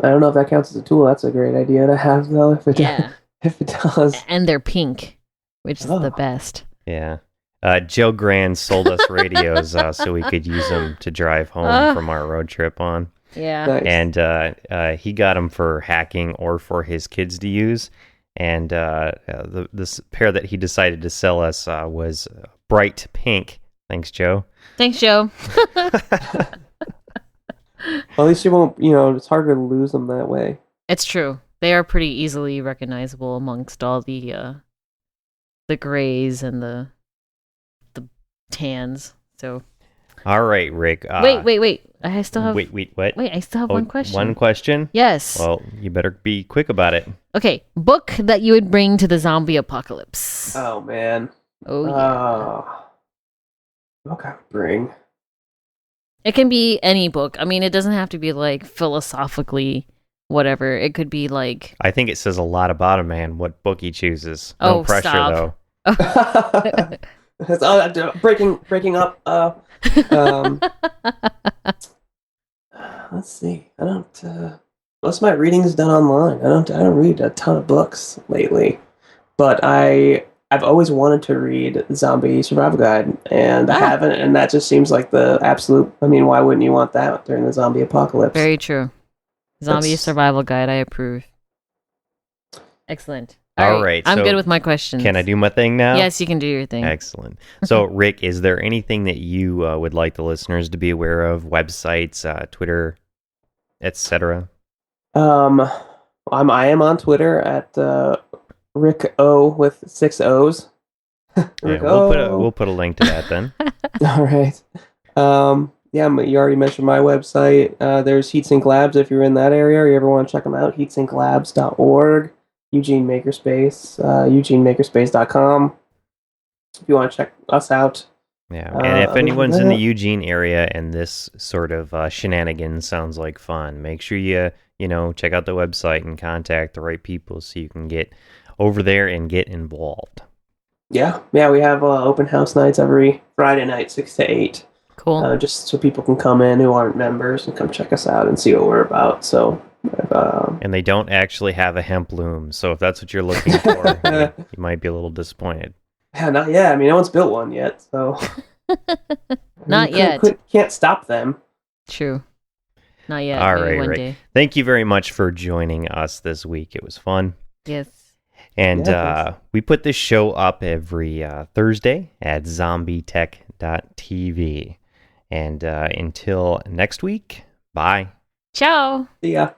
don't know if that counts as a tool. That's a great idea to have, though. If it does. And they're pink, which is the best. Yeah. Joe Grand sold us radios so we could use them to drive home from our road trip on. Yeah. Nice. And he got them for hacking or for his kids to use. And this pair that he decided to sell us was bright pink. Thanks, Joe. Thanks, Joe. Well, at least you won't, it's harder to lose them that way. It's true. They are pretty easily recognizable amongst all the grays and the tans. So All right, Rick. Wait. I still have. What? Wait, I still have one question. One question? Yes. Well, you better be quick about it. Okay, book that you would bring to the zombie apocalypse. Oh man. Oh yeah. Okay, bring. It can be any book. I mean, it doesn't have to be like philosophically whatever. It could be like. I think it says a lot about a man what book he chooses. No pressure, stop. though. Breaking up. Let's see. I don't. Most of my reading is done online. I don't read a ton of books lately, but I've always wanted to read Zombie Survival Guide, and I haven't. And that just seems like the absolute. I mean, why wouldn't you want that during the zombie apocalypse? Very true. Zombie Survival Guide. I approve. Excellent. All right. I'm so good with my questions. Can I do my thing now? Yes, you can do your thing. Excellent. So, Rick, is there anything that you would like the listeners to be aware of? Websites, Twitter, etc. I am on Twitter at Rick O with 6 O's. Yeah, we'll put a link to that then. All right. You already mentioned my website. There's Heatsink Labs if you're in that area or you ever want to check them out. HeatSinkLabs.org. Eugene Makerspace, EugeneMakerspace.com. If you want to check us out. Yeah, and if anyone's in the Eugene area and this sort of shenanigans sounds like fun, make sure you check out the website and contact the right people so you can get over there and get involved. Yeah, we have open house nights every Friday night, 6 to 8. Cool. Just so people can come in who aren't members and come check us out and see what we're about. So. And they don't actually have a hemp loom, so if that's what you're looking for, you might be a little disappointed. Yeah, not yet. I mean, no one's built one yet, so not yet. Can't stop them. True. Not yet. All maybe right, one Rick. day. Thank you very much for joining us this week. It was fun. Yes. And we put this show up every Thursday at ZombieTech.tv. And until next week, bye. Ciao. See ya.